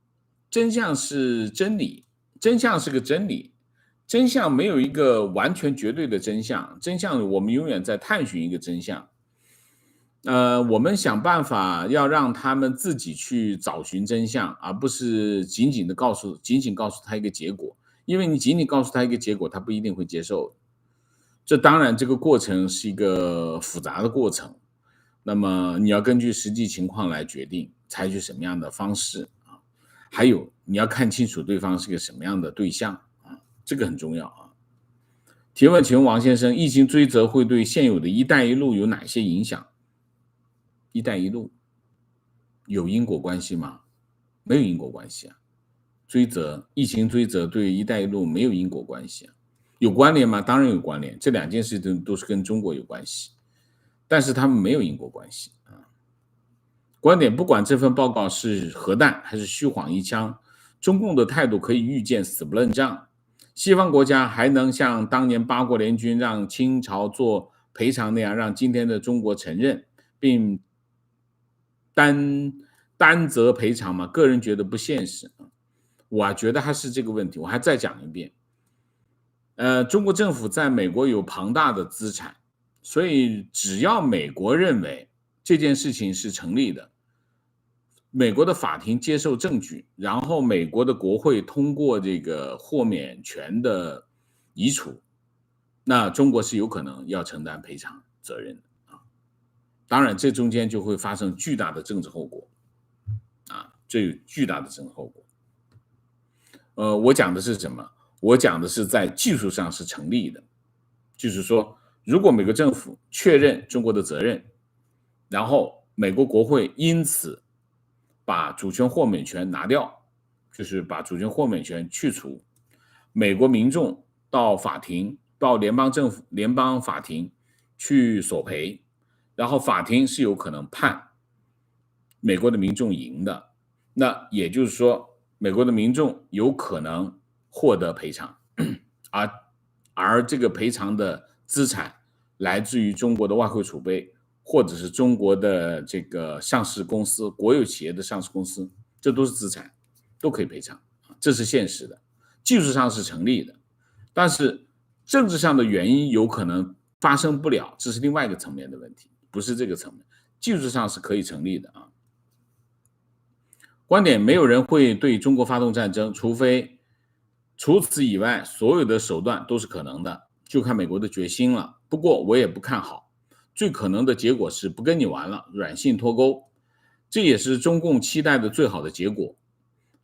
真相是真理，真相是个真理，真相没有一个完全绝对的真相，真相我们永远在探寻一个真相。我们想办法要让他们自己去找寻真相，而不是仅仅告诉他一个结果，因为你仅仅告诉他一个结果，他不一定会接受。这当然，这个过程是一个复杂的过程，那么你要根据实际情况来决定采取什么样的方式啊，还有你要看清楚对方是个什么样的对象啊，这个很重要啊。提问，请问王先生，疫情追责会对现有的一带一路有哪些影响？一带一路有因果关系吗？没有因果关系啊。疫情追责对一带一路没有因果关系啊。有关联吗？当然有关联，这两件事都是跟中国有关系，但是他们没有因果关系啊。观点，不管这份报告是核弹还是虚晃一枪，中共的态度可以预见死不认账。西方国家还能像当年八国联军让清朝做赔偿那样，让今天的中国承认并担责赔偿吗？个人觉得不现实。我觉得还是这个问题，我还再讲一遍。中国政府在美国有庞大的资产，所以只要美国认为这件事情是成立的，美国的法庭接受证据，然后美国的国会通过这个豁免权的移除，那中国是有可能要承担赔偿责任的啊。当然，这中间就会发生巨大的政治后果啊，这有巨大的政治后果。我讲的是什么？我讲的是在技术上是成立的，就是说，如果美国政府确认中国的责任，然后美国国会因此把主权豁免权拿掉，就是把主权豁免权去除，美国民众到法庭，到联邦法庭去索赔，然后法庭是有可能判美国的民众赢的，那也就是说，美国的民众有可能获得赔偿，而这个赔偿的资产来自于中国的外汇储备，或者是中国的这个上市公司、国有企业的上市公司，这都是资产，都可以赔偿，这是现实的，技术上是成立的，但是政治上的原因有可能发生不了，这是另外一个层面的问题，不是这个层面，技术上是可以成立的啊。观点，没有人会对中国发动战争，除此以外，所有的手段都是可能的，就看美国的决心了。不过我也不看好，最可能的结果是不跟你玩了，软性脱钩，这也是中共期待的最好的结果。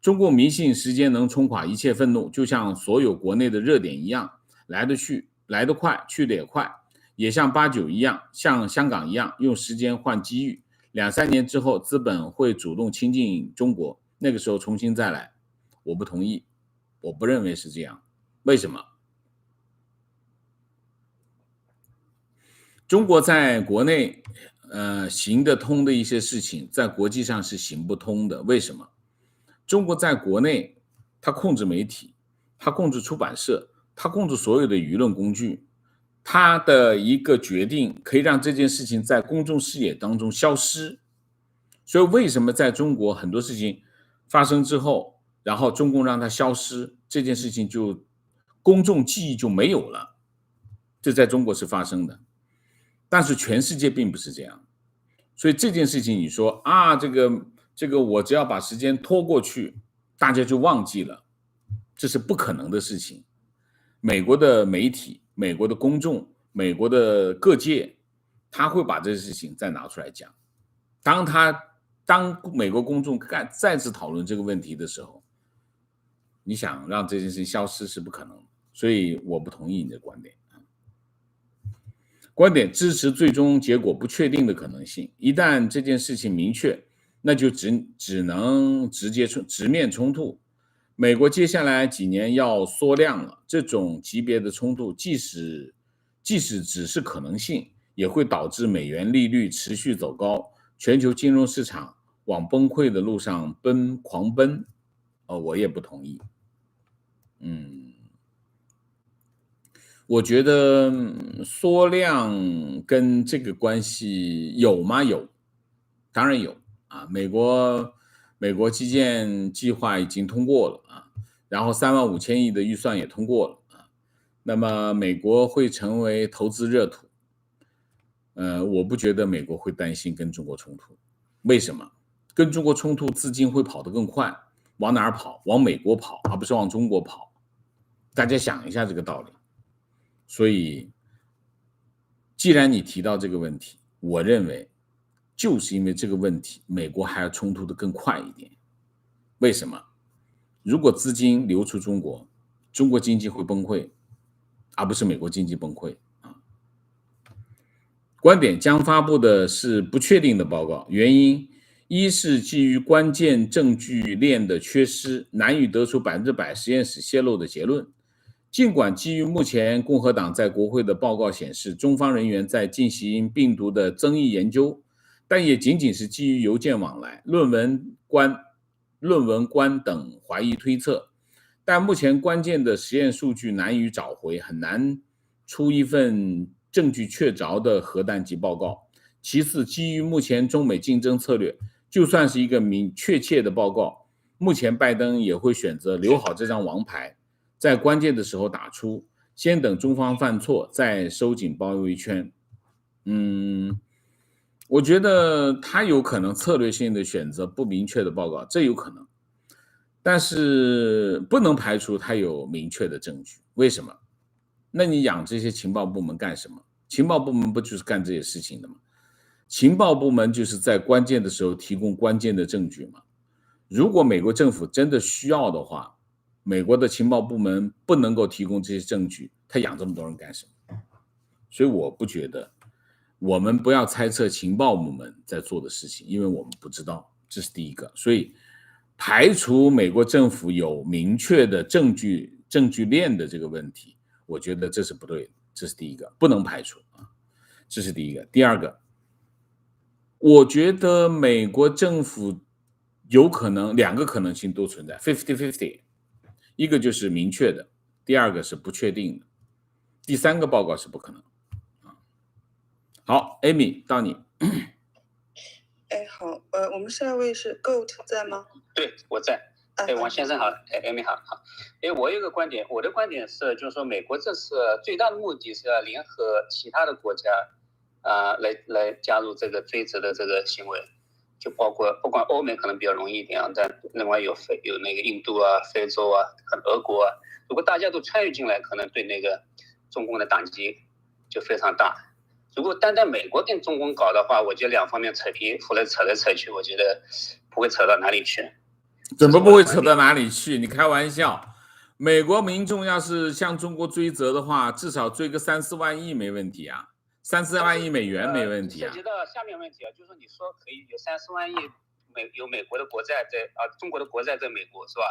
中共迷信时间能冲垮一切愤怒，就像所有国内的热点一样，来得快，去得也快，也像89一样，像香港一样，用时间换机遇。2-3年之后，资本会主动亲近中国，那个时候重新再来。我不同意，我不认为是这样。为什么？中国在国内行得通的一些事情，在国际上是行不通的。为什么？中国在国内，它控制媒体，它控制出版社，它控制所有的舆论工具，它的一个决定可以让这件事情在公众视野当中消失。所以为什么在中国很多事情发生之后，然后中共让它消失，这件事情就公众记忆就没有了，这在中国是发生的，但是全世界并不是这样。所以这件事情你说啊，这个我只要把时间拖过去，大家就忘记了，这是不可能的事情。美国的媒体、美国的公众、美国的各界，他会把这事情再拿出来讲。当美国公众再次讨论这个问题的时候，你想让这件事情消失是不可能的。所以我不同意你的观点。观点，支持最终结果不确定的可能性。一旦这件事情明确，那就只能直面冲突。美国接下来几年要缩量了，这种级别的冲突，即使只是可能性，也会导致美元利率持续走高，全球金融市场往崩溃的路上狂奔。我也不同意。我觉得缩量跟这个关系有吗？有，当然有。啊，美国基建计划已经通过了啊，然后35000亿的预算也通过了啊，那么美国会成为投资热土。我不觉得美国会担心跟中国冲突，为什么？跟中国冲突资金会跑得更快，往哪儿跑？往美国跑，而不是往中国跑。大家想一下这个道理。所以，既然你提到这个问题，我认为就是因为这个问题，美国还要冲突的更快一点。为什么？如果资金流出中国，中国经济会崩溃，而不是美国经济崩溃。观点将发布的是不确定的报告，原因一是基于关键证据链的缺失，难以得出100%实验室泄露的结论。尽管基于目前共和党在国会的报告显示，中方人员在进行病毒的争议研究，但也仅仅是基于邮件往来、论文观等怀疑推测。但目前关键的实验数据难以找回，很难出一份证据确凿的核弹级报告。其次，基于目前中美竞争策略，就算是一个确切的报告，目前拜登也会选择留好这张王牌，在关键的时候打出，先等中方犯错，再收紧包围圈。我觉得他有可能策略性的选择不明确的报告，这有可能，但是不能排除他有明确的证据。为什么？那你养这些情报部门干什么？情报部门不就是干这些事情的吗？情报部门就是在关键的时候提供关键的证据嘛。如果美国政府真的需要的话，美国的情报部门不能够提供这些证据，他养这么多人干什么？所以我不觉得，我们不要猜测情报部门在做的事情，因为我们不知道，这是第一个。所以排除美国政府有明确的证据链的这个问题，我觉得这是不对的，这是第一个，不能排除啊，这是第一个。第二个，我觉得美国政府有可能两个可能性都存在 ，50-50， 一个就是明确的，第二个是不确定的，第三个报告是不可能。好 ，Amy 到你。好，我们下一位是 Goat 在吗？对，我在。王先生好，Amy 好。我有一个观点，我的观点是，就是说美国这次最大的目的是要联合其他的国家，来加入这个追责的这个行为，就包括不管欧美可能比较容易一点啊，但另外有那个印度啊、非洲啊、俄国啊，如果大家都参与进来，可能对那个中共的打击就非常大。如果单单美国跟中共搞的话，我觉得两方面扯皮，后来扯来扯去，我觉得不会扯到哪里去。怎么不会扯到哪里去？你开玩笑，美国民众要是向中国追责的话，至少追个3-4万亿没问题啊，3-4万亿美元没问题啊。涉及到下面问题啊，就是说你说可以有3-4万亿有美国的国债在中国的国债在美国是吧？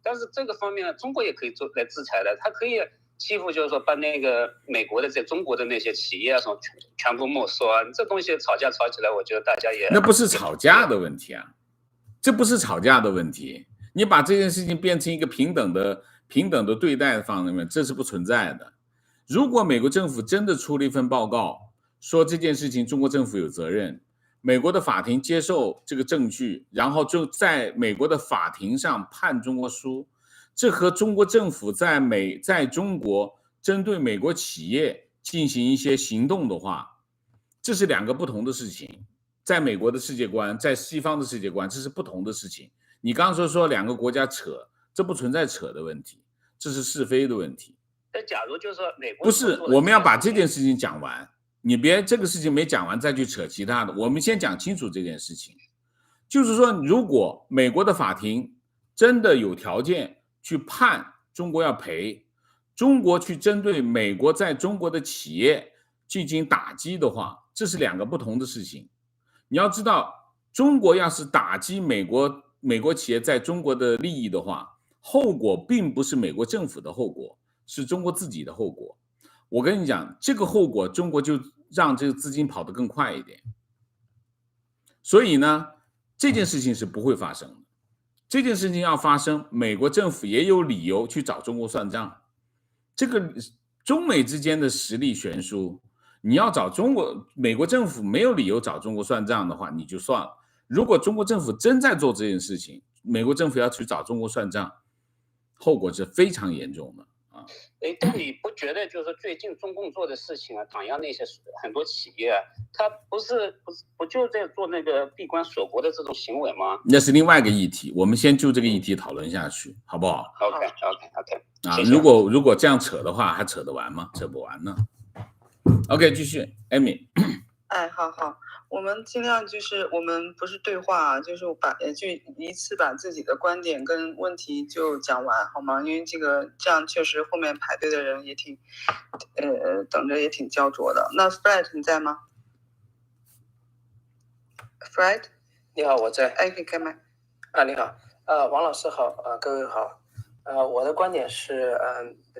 但是这个方面呢，中国也可以来制裁的，它可以欺负，就是说把那个美国的在中国的那些企业啊什么全部没收啊，这东西吵架吵起来，我觉得大家也那不是吵架的问题啊，这不是吵架的问题，你把这件事情变成一个平等的对待方面，这是不存在的。如果美国政府真的出了一份报告，说这件事情中国政府有责任，美国的法庭接受这个证据，然后就在美国的法庭上判中国输，这和中国政府在中国针对美国企业进行一些行动的话，这是两个不同的事情。在美国的世界观，在西方的世界观，这是不同的事情。你刚刚说两个国家扯，这不存在扯的问题，这是是非的问题。那假如就是说美国不是，我们要把这件事情讲完，你别这个事情没讲完再去扯其他的，我们先讲清楚这件事情。就是说，如果美国的法庭真的有条件去判中国要赔，中国去针对美国在中国的企业进行打击的话，这是两个不同的事情。你要知道，中国要是打击美国企业在中国的利益的话，后果并不是美国政府的后果，是中国自己的后果。我跟你讲，这个后果中国就让这个资金跑得更快一点。所以呢，这件事情是不会发生的。这件事情要发生，美国政府也有理由去找中国算账。这个中美之间的实力悬殊，你要找美国政府没有理由找中国算账的话，你就算了。如果中国政府真在做这件事情，美国政府要去找中国算账，后果是非常严重的啊。但你不觉得就是最近中共做的事情啊，打压那些很多企业啊，他不就在做那个闭关锁国的这种行为吗？那是另外一个议题，我们先就这个议题讨论下去，好不好 ？OK。啊，如果这样扯的话，还扯得完吗？扯不完呢。OK， 继续 ，Amy。哎，好，我们尽量就是我们不是对话，就是就一次把自己的观点跟问题就讲完，好吗？因为这样确实后面排队的人也挺，等着也挺焦灼的。那 Fred 你在吗 ？Fred， 你好，我在。哎，可以开麦。你好，王老师好，各位好。我的观点是，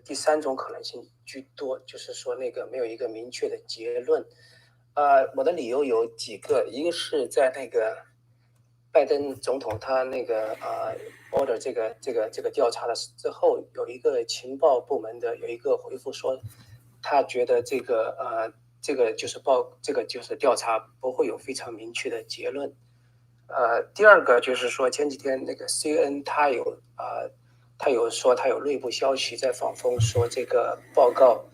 第三种可能性居多，就是说那个没有一个明确的结论。我的理由有几个，一个是在那个拜登总统他那个order 这个调查的之后，有一个情报部门的有一个回复说，他觉得这个就是调查不会有非常明确的结论。第二个就是说前几天那个 CNN 他有说他有内部消息在放风说这个报告。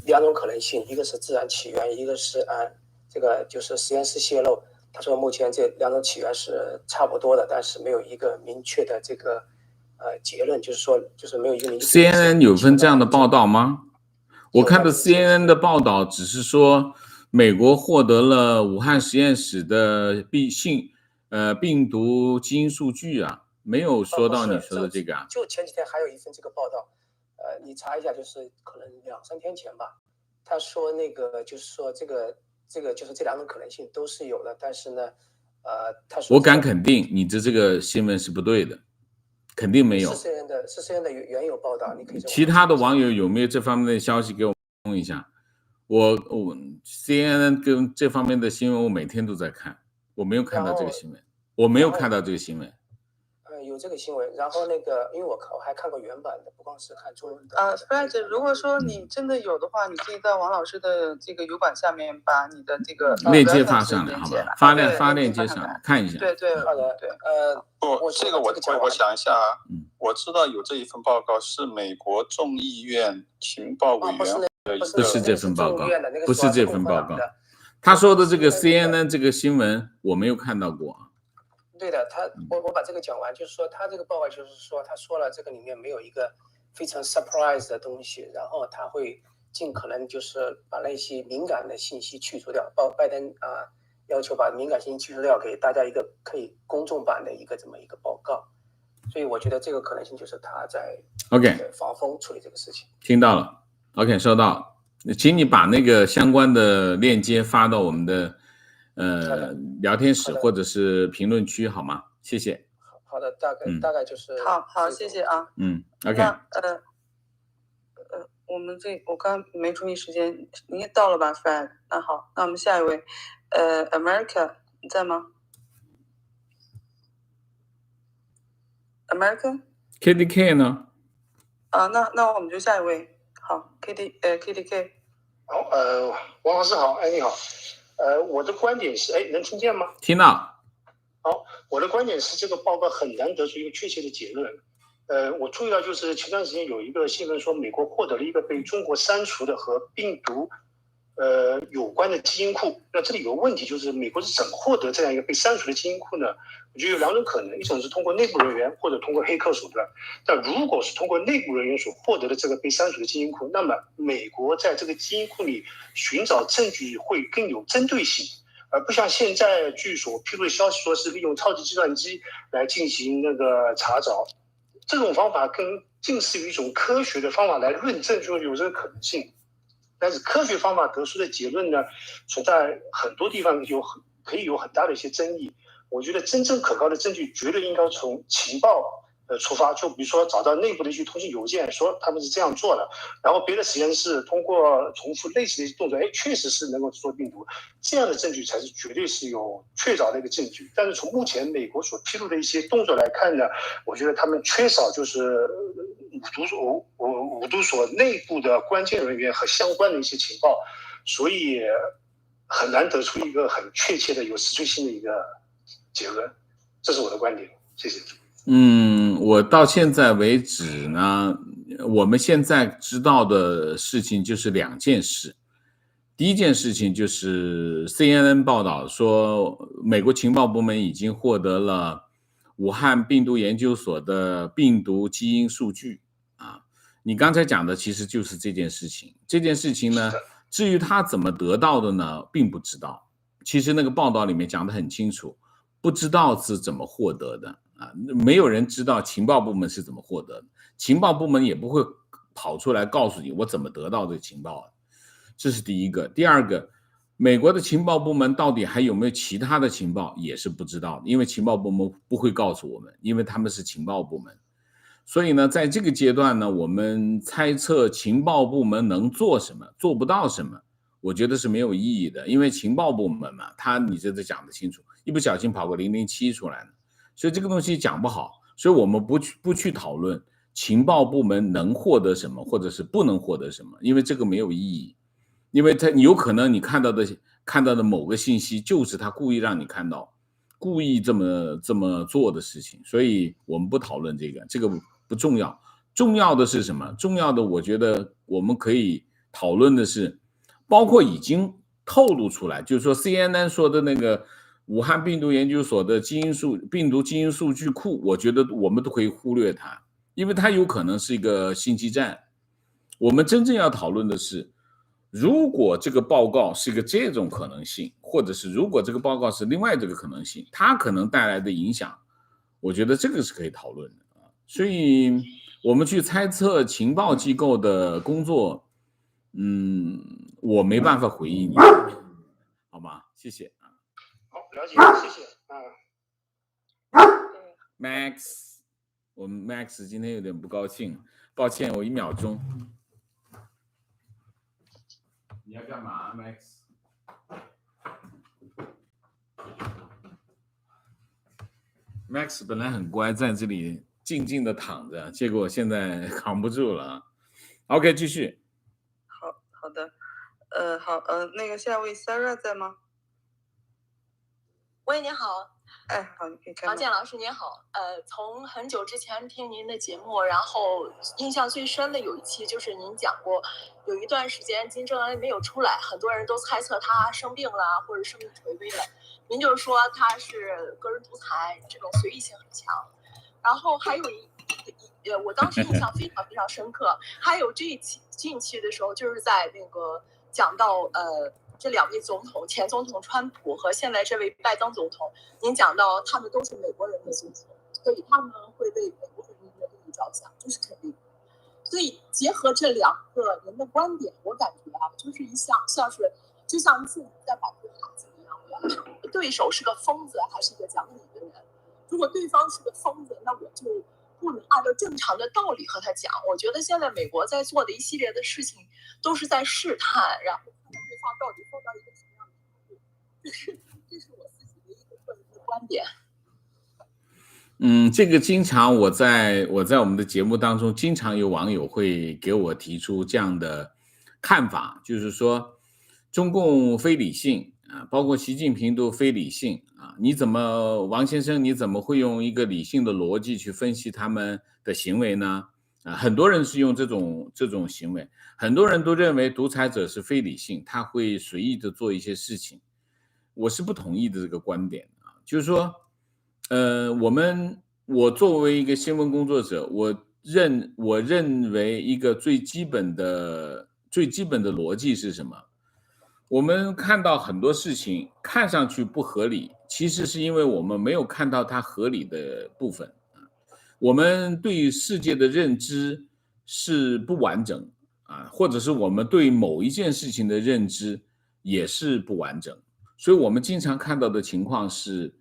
两种可能性，一个是自然起源，一个是这个就是实验室泄露。他说目前这两种起源是差不多的，但是没有一个明确的这个结论，就是说就是没有一个明确。CNN 有份这样的报道吗？我看的 CNN 的报道只是说美国获得了武汉实验室的病毒基因数据啊，没有说到你说的这个啊。就前几天还有一份这个报道。你查一下，就是可能2-3天前吧。他说那个就是说这个就是这两种可能性都是有的，但是呢，他说我敢肯定你这个新闻是不对的，肯定没有。是 CNN 的原有报道，你可以。其他的网友有没有这方面的消息给我问一下？我 CNN 跟这方面的新闻我每天都在看，我没有看到这个新闻，我没有看到这个新闻。有这个新闻，然后那个，因为我还看过原版的，不光是看中文的。Fred， 如果说你真的有的话，你可以在王老师的这个油管下面把你的这个链接发上来，好吧？发链接上来看一下。对，好的，对，这个我想一下啊，我知道有这一份报告是美国众议院情报委员会的一个，不是这份报告，不是这份报告。他说的这个 CNN 这个新闻我没有看到过。对的，我把这个讲完，就是说他这个报告就是说他说了这个里面没有一个非常 surprise 的东西，然后他会尽可能就是把那些敏感的信息去除掉。拜登要求把敏感信息去除掉，给大家一个可以公众版的一个这么一个报告。所以我觉得这个可能性就是他在 OK 防风处理这个事情。听到了 ，OK 收到，请你把那个相关的链接发到我们的。聊天室或者是评论区好吗？谢谢。好的，大概就是。好，谢谢啊。OK。那我刚没注意时间，你到了吧 ，Fred？ 那好，那我们下一位，America 你在吗 ？America？KDK 呢？那我们就下一位。好 ，KDK。好，王老师好，你好。我的观点是，能听见吗？听到。好，我的观点是，这个报告很难得出一个确切的结论。我注意到，就是前段时间有一个新闻说，美国获得了一个被中国删除的和病毒有关的基因库。那这里有个问题，就是美国是怎么获得这样一个被删除的基因库呢？我觉得有2种可能，一种是通过内部人员或者通过黑客手段。但如果是通过内部人员所获得的这个被删除的基因库，那么美国在这个基因库里寻找证据会更有针对性，而不像现在据所披露的消息说是利用超级计算机来进行那个查找。这种方法更近似于一种科学的方法来论证，就有这个可能性。但是科学方法得出的结论呢，存在很多地方可以有很大的一些争议。我觉得真正可靠的证据绝对应该从情报出发，就比如说找到内部的一些通信邮件，说他们是这样做的，然后别的实验室通过重复类似的一些动作，确实是能够做病毒，这样的证据才是绝对是有确凿的一个证据。但是从目前美国所披露的一些动作来看呢，我觉得他们缺少就是五毒所内部的关键人员和相关的一些情报，所以很难得出一个很确切的有实质性的一个结论，这是我的观点。谢谢。我到现在为止呢，我们现在知道的事情就是2件事。第一件事情就是 CNN 报道说，美国情报部门已经获得了武汉病毒研究所的病毒基因数据啊。你刚才讲的其实就是这件事情。这件事情呢，至于他怎么得到的呢，并不知道。其实那个报道里面讲得很清楚，不知道是怎么获得的啊，没有人知道情报部门是怎么获得的，情报部门也不会跑出来告诉你我怎么得到这个情报的。这是第一个。第二个，美国的情报部门到底还有没有其他的情报也是不知道的，因为情报部门不会告诉我们，因为他们是情报部门。所以呢，在这个阶段呢，我们猜测情报部门能做什么，做不到什么，我觉得是没有意义的，因为情报部门嘛，你这都讲得清楚，一不小心跑个007出来了，所以这个东西讲不好，所以我们不去讨论情报部门能获得什么，或者是不能获得什么，因为这个没有意义。因为你有可能你看到的某个信息就是他故意让你看到，故意这么做的事情，所以我们不讨论这个不重要。重要的是什么？重要的我觉得我们可以讨论的是，包括已经透露出来，就是说 CNN 说的那个武汉病毒研究所的病毒基因数据库，我觉得我们都可以忽略它，因为它有可能是一个信息战。我们真正要讨论的是，如果这个报告是一个这种可能性，或者是如果这个报告是另外这个可能性，它可能带来的影响，我觉得这个是可以讨论的。所以我们去猜测情报机构的工作，我没办法回应你，好吗？谢谢。好，了解，谢谢。Max， 我们 Max 今天有点不高兴，抱歉，我1秒钟。你要干嘛 Max 本来很乖，在这里静静的躺着，结果现在扛不住了。OK， 继续。好的，好，那个下位 Sarah 在吗？喂，您好。哎，好，你可以开。王健老师您好，从很久之前听您的节目，然后印象最深的有一期就是您讲过，有一段时间金正恩没有出来，很多人都猜测他生病了或者生命垂危了，您就说他是个人独裁，这种随意性很强。然后还有我当时印象非常非常深刻，还有这一期近期的时候，就是在那个讲到这2位总统，前总统川普和现在这位拜登总统，您讲到他们都是美国人的总统，所以他们会为美国人民的利益着想，这是肯定的。所以结合这2个人的观点，我感觉就是像是就像父母在保护孩子一样，对手是个疯子还是一个讲理的人？如果对方是个疯子，那我就不能按照正常的道理和他讲。我觉得现在美国在做的一系列的事情都是在试探，然后看看对方到底疯到一个什么样的程度。这是我自己的一个个人的观点。这个经常我在我们的节目当中，经常有网友会给我提出这样的看法，就是说中共非理性啊，包括习近平都非理性啊，王先生你怎么会用一个理性的逻辑去分析他们的行为呢？很多人是用这种行为，很多人都认为独裁者是非理性，他会随意的做一些事情，我是不同意的这个观点啊，就是说我作为一个新闻工作者，我认为一个最基本的逻辑是什么？我们看到很多事情看上去不合理，其实是因为我们没有看到它合理的部分。我们对世界的认知是不完整啊，或者是我们对某一件事情的认知也是不完整，所以我们经常看到的情况是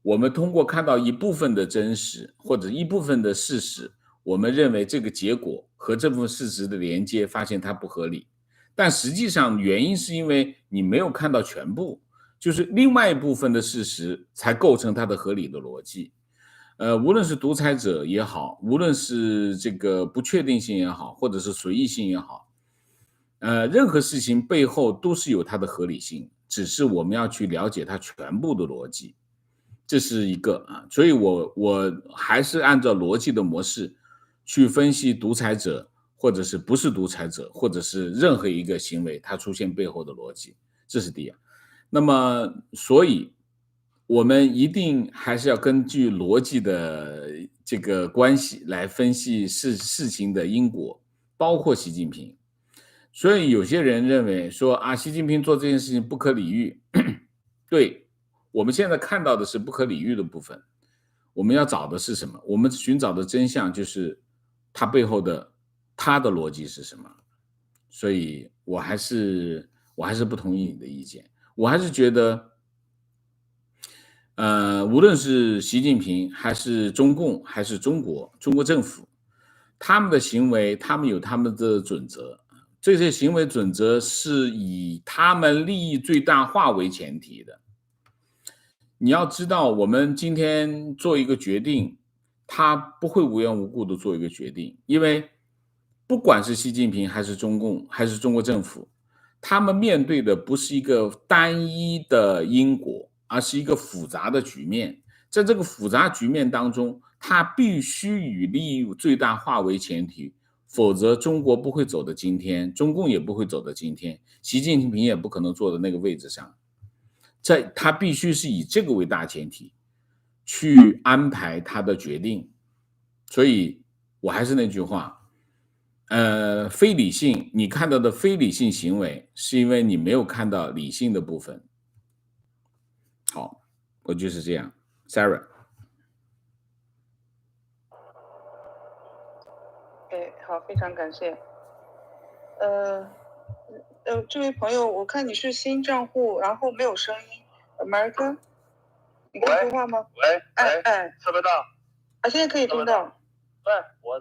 我们通过看到一部分的真实或者一部分的事实，我们认为这个结果和这部分事实的连接，发现它不合理，但实际上原因是因为你没有看到全部，就是另外一部分的事实才构成它的合理的逻辑。无论是独裁者也好，无论是这个不确定性也好，或者是随意性也好，任何事情背后都是有它的合理性，只是我们要去了解它全部的逻辑，这是一个啊。所以我还是按照逻辑的模式去分析独裁者，或者是不是独裁者，或者是任何一个行为它出现背后的逻辑，这是第一。那么，所以我们一定还是要根据逻辑的这个关系来分析事情的因果，包括习近平。所以有些人认为说啊，习近平做这件事情不可理喻。对，我们现在看到的是不可理喻的部分，我们要找的是什么？我们寻找的真相就是他背后的他的逻辑是什么。所以我还是不同意你的意见，我还是觉得无论是习近平还是中共还是中国政府，他们的行为他们有他们的准则，这些行为准则是以他们利益最大化为前提的。你要知道，我们今天做一个决定，他不会无缘无故的做一个决定，因为不管是习近平还是中共还是中国政府，他们面对的不是一个单一的因果，而是一个复杂的局面。在这个复杂局面当中，他必须以利益最大化为前提，否则中国不会走到今天，中共也不会走到今天，习近平也不可能坐在那个位置上。他必须是以这个为大前提去安排他的决定。所以我还是那句话，非理性，你看到的非理性行为是因为你没有看到理性的部分。好，我就是这样。 Sarah。 好，非常感谢。这位朋友，我看你是新账户，然后没有声音。America， 你可以说话吗？喂，听不到？啊，现在可以听到。对，我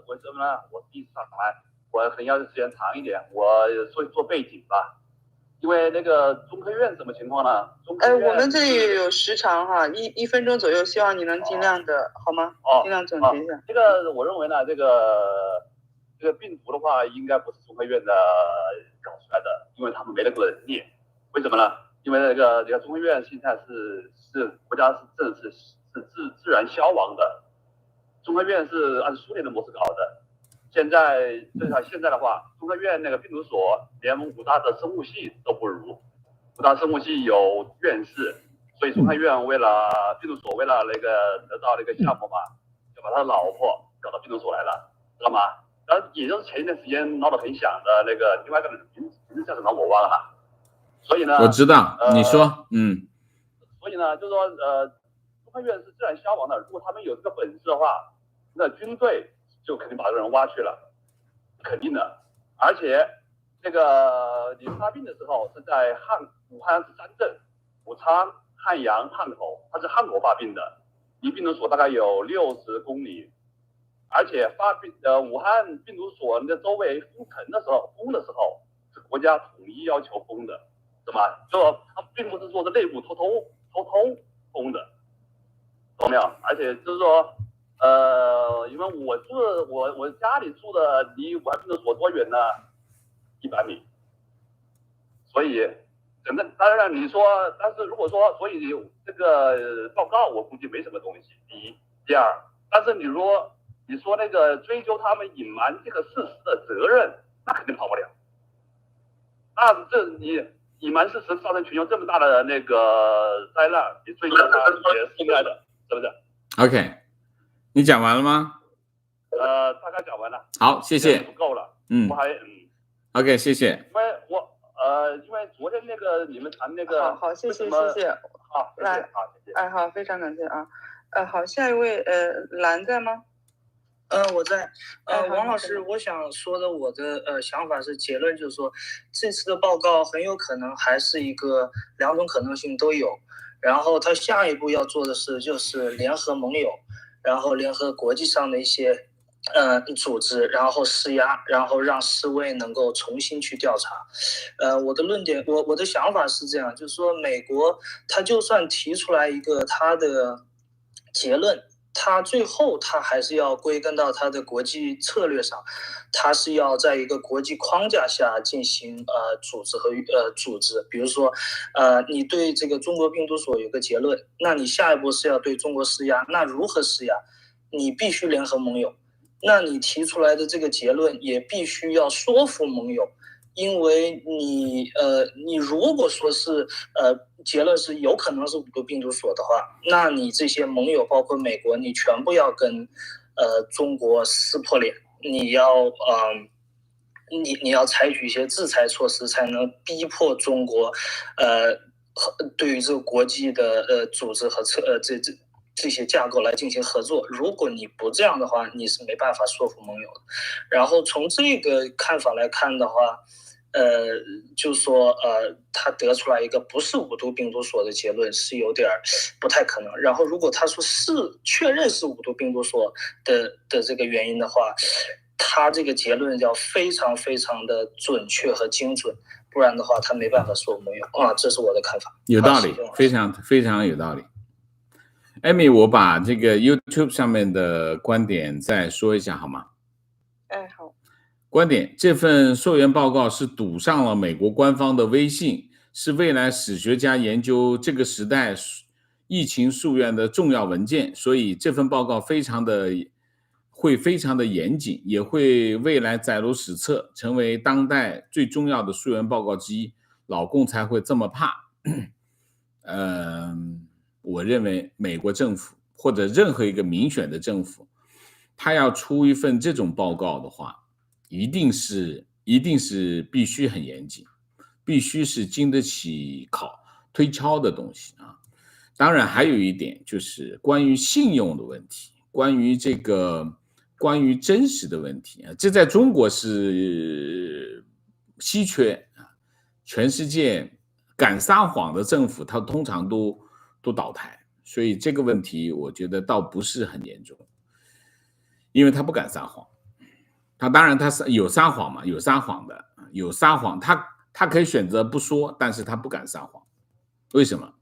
为什么呢？我第一次上台，我可能要时间长一点，我做背景吧。因为那个中科院什么情况呢？我们这里有时长哈，1分钟左右，希望你能尽量的好吗？尽量总结一下。这个我认为呢，这个病毒的话，应该不是中科院的搞出来的，因为他们没那个能力。为什么呢？因为那个中科院现在是国家是自然消亡的，中科院是按苏联的模式搞的。现在的话，中科院那个病毒所连武大的生物系都不如，武大生物系有院士，所以中科院为了病毒所为了那个得到那个项目嘛，就把他老婆搞到病毒所来了，知道吗？然后也就是前一段时间闹得很响的那个另外一个名字叫什么我忘了。所以呢，我知道，你说，所以呢，就是说，中科院是自然消亡的。如果他们有这个本事的话，那军队就肯定把这个人挖去了，肯定的。而且，那个你发病的时候是在武汉是3镇，武昌、汉阳、汉口，它是汉口发病的，离病毒所大概有60公里。而且武汉病毒所的周围封的时候，是国家统一要求封的。是吧？就它并不是说是内部偷偷封的，懂没有？而且就是说，因为我家里住的离武汉病毒所多远呢？100米。所以，当然你说，但是如果说，所以这个报告我估计没什么东西。第一，第二，但是你说那个追究他们隐瞒这个事实的责任，那肯定跑不了。那你隐瞒事实造成全球这么大的那个灾难，你追究他也是应该的，是不是 ？OK， 你讲完了吗？大概讲完了。好，谢谢。不够了。我还OK， 谢谢。因为昨天那个你们谈那个，好，谢谢。好，来，谢谢。好，非常感谢啊。好，下一位兰在吗？我在。王老师，我想说的我的想法是结论，就是说这次的报告很有可能还是2种可能性都有，然后他下一步要做的是就是联合盟友，然后联合国际上的一些组织，然后施压，然后让世卫能够重新去调查。我的论点，我的想法是这样，就是说美国他就算提出来一个他的结论，它最后它还是要归根到它的国际策略上，它是要在一个国际框架下进行组织。比如说你对这个中国病毒所有个结论，那你下一步是要对中国施压，那如何施压？你必须联合盟友，那你提出来的这个结论也必须要说服盟友。因为你如果说是结论是有可能是5毒病毒所的话，那你这些盟友包括美国，你全部要跟中国撕破脸，你要采取一些制裁措施，才能逼迫中国对于这个国际的组织和这些架构来进行合作。如果你不这样的话，你是没办法说服盟友的。然后从这个看法来看的话，就说他得出来一个不是5毒病毒所的结论是有点不太可能。然后如果他说是确认是5毒病毒所的这个原因的话，他这个结论要非常非常的准确和精准，不然的话他没办法说盟友啊，这是我的看法。有道理，非常非常有道理。Amy， 我把这个 YouTube 上面的观点再说一下好吗？好。观点：这份溯源报告是堵上了美国官方的微信，是未来史学家研究这个时代疫情溯源的重要文件，所以这份报告会非常的严谨，也会未来载入史册，成为当代最重要的溯源报告之一。老共才会这么怕。我认为美国政府或者任何一个民选的政府，他要出一份这种报告的话，一定是必须很严谨，必须是经得起推敲的东西啊。当然还有一点就是关于信用的问题，关于真实的问题啊，这在中国是稀缺啊。全世界敢撒谎的政府，它通常都倒台，所以这个问题我觉得倒不是很严重，因为他不敢撒谎。他当然他是有撒谎嘛，有撒谎，他可以选择不说，但是他不敢撒谎。为什么？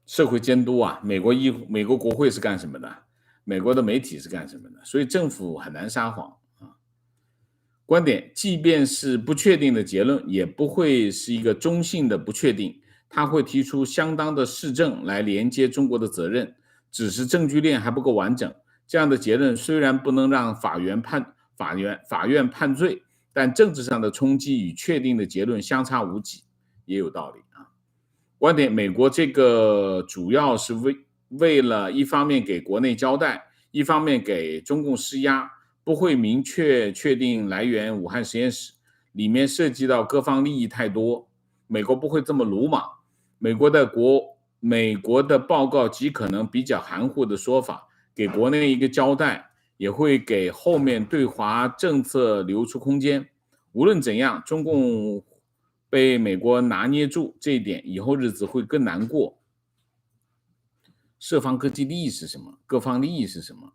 社会监督啊，美国国会是干什么的？美国的媒体是干什么的？所以政府很难撒谎啊。观点：即便是不确定的结论，也不会是一个中性的不确定，他会提出相当的事证来连接中国的责任，只是证据链还不够完整。这样的结论虽然不能让法院判罪，但政治上的冲击与确定的结论相差无几，也有道理啊。观点：美国这个主要是为了一方面给国内交代，一方面给中共施压，不会明确确定来源武汉实验室，里面涉及到各方利益太多，美国不会这么鲁莽。美国的报告极可能比较含糊的说法，给国内一个交代，也会给后面对华政策留出空间。无论怎样，中共被美国拿捏住，这一点以后日子会更难过。涉方各地利益是什么？各方利益是什么？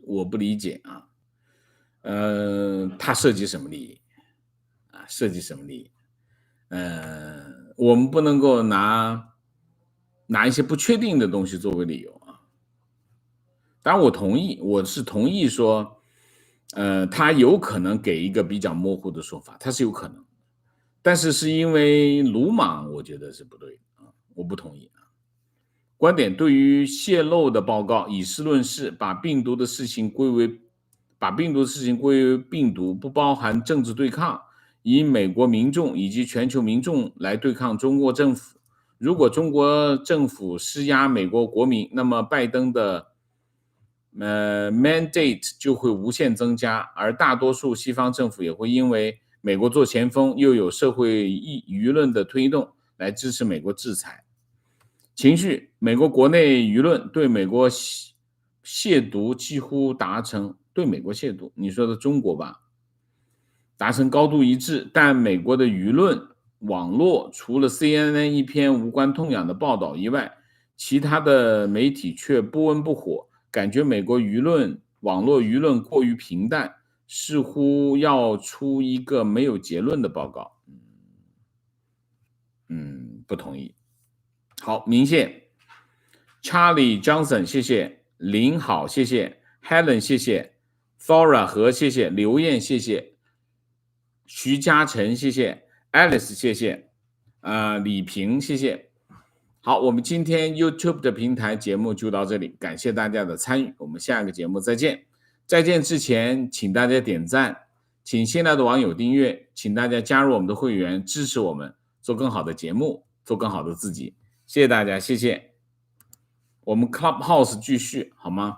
我不理解啊。他涉及什么利益啊？涉及什么利益？我们不能够拿一些不确定的东西作为理由啊。当然我是同意说，他有可能给一个比较模糊的说法，他是有可能，但是因为鲁莽，我觉得是不对的啊，我不同意啊。观点：对于泄露的报告，以事论事，把病毒的事情归为病毒，不包含政治对抗，以美国民众以及全球民众来对抗中国政府。如果中国政府施压美国国民，那么拜登的mandate 就会无限增加，而大多数西方政府也会因为美国做前锋，又有社会舆论的推动来支持美国制裁。情绪：美国国内舆论对美国亵渎几乎达成，对美国亵渎，你说的中国吧，达成高度一致，但美国的舆论网络除了 CNN 一篇无关痛痒的报道以外，其他的媒体却不温不火，感觉美国网络舆论过于平淡，似乎要出一个没有结论的报告。不同意。好，明线 Charlie Johnson 谢谢，林好谢谢， Helen 谢谢， Thora 和谢谢，刘燕谢谢，徐嘉诚谢谢， Alice 谢谢，李平谢谢。好，我们今天 YouTube 的平台节目就到这里，感谢大家的参与，我们下个节目再见。再见之前请大家点赞，请新来的网友订阅，请大家加入我们的会员，支持我们做更好的节目，做更好的自己。谢谢大家，谢谢。我们 Clubhouse 继续好吗？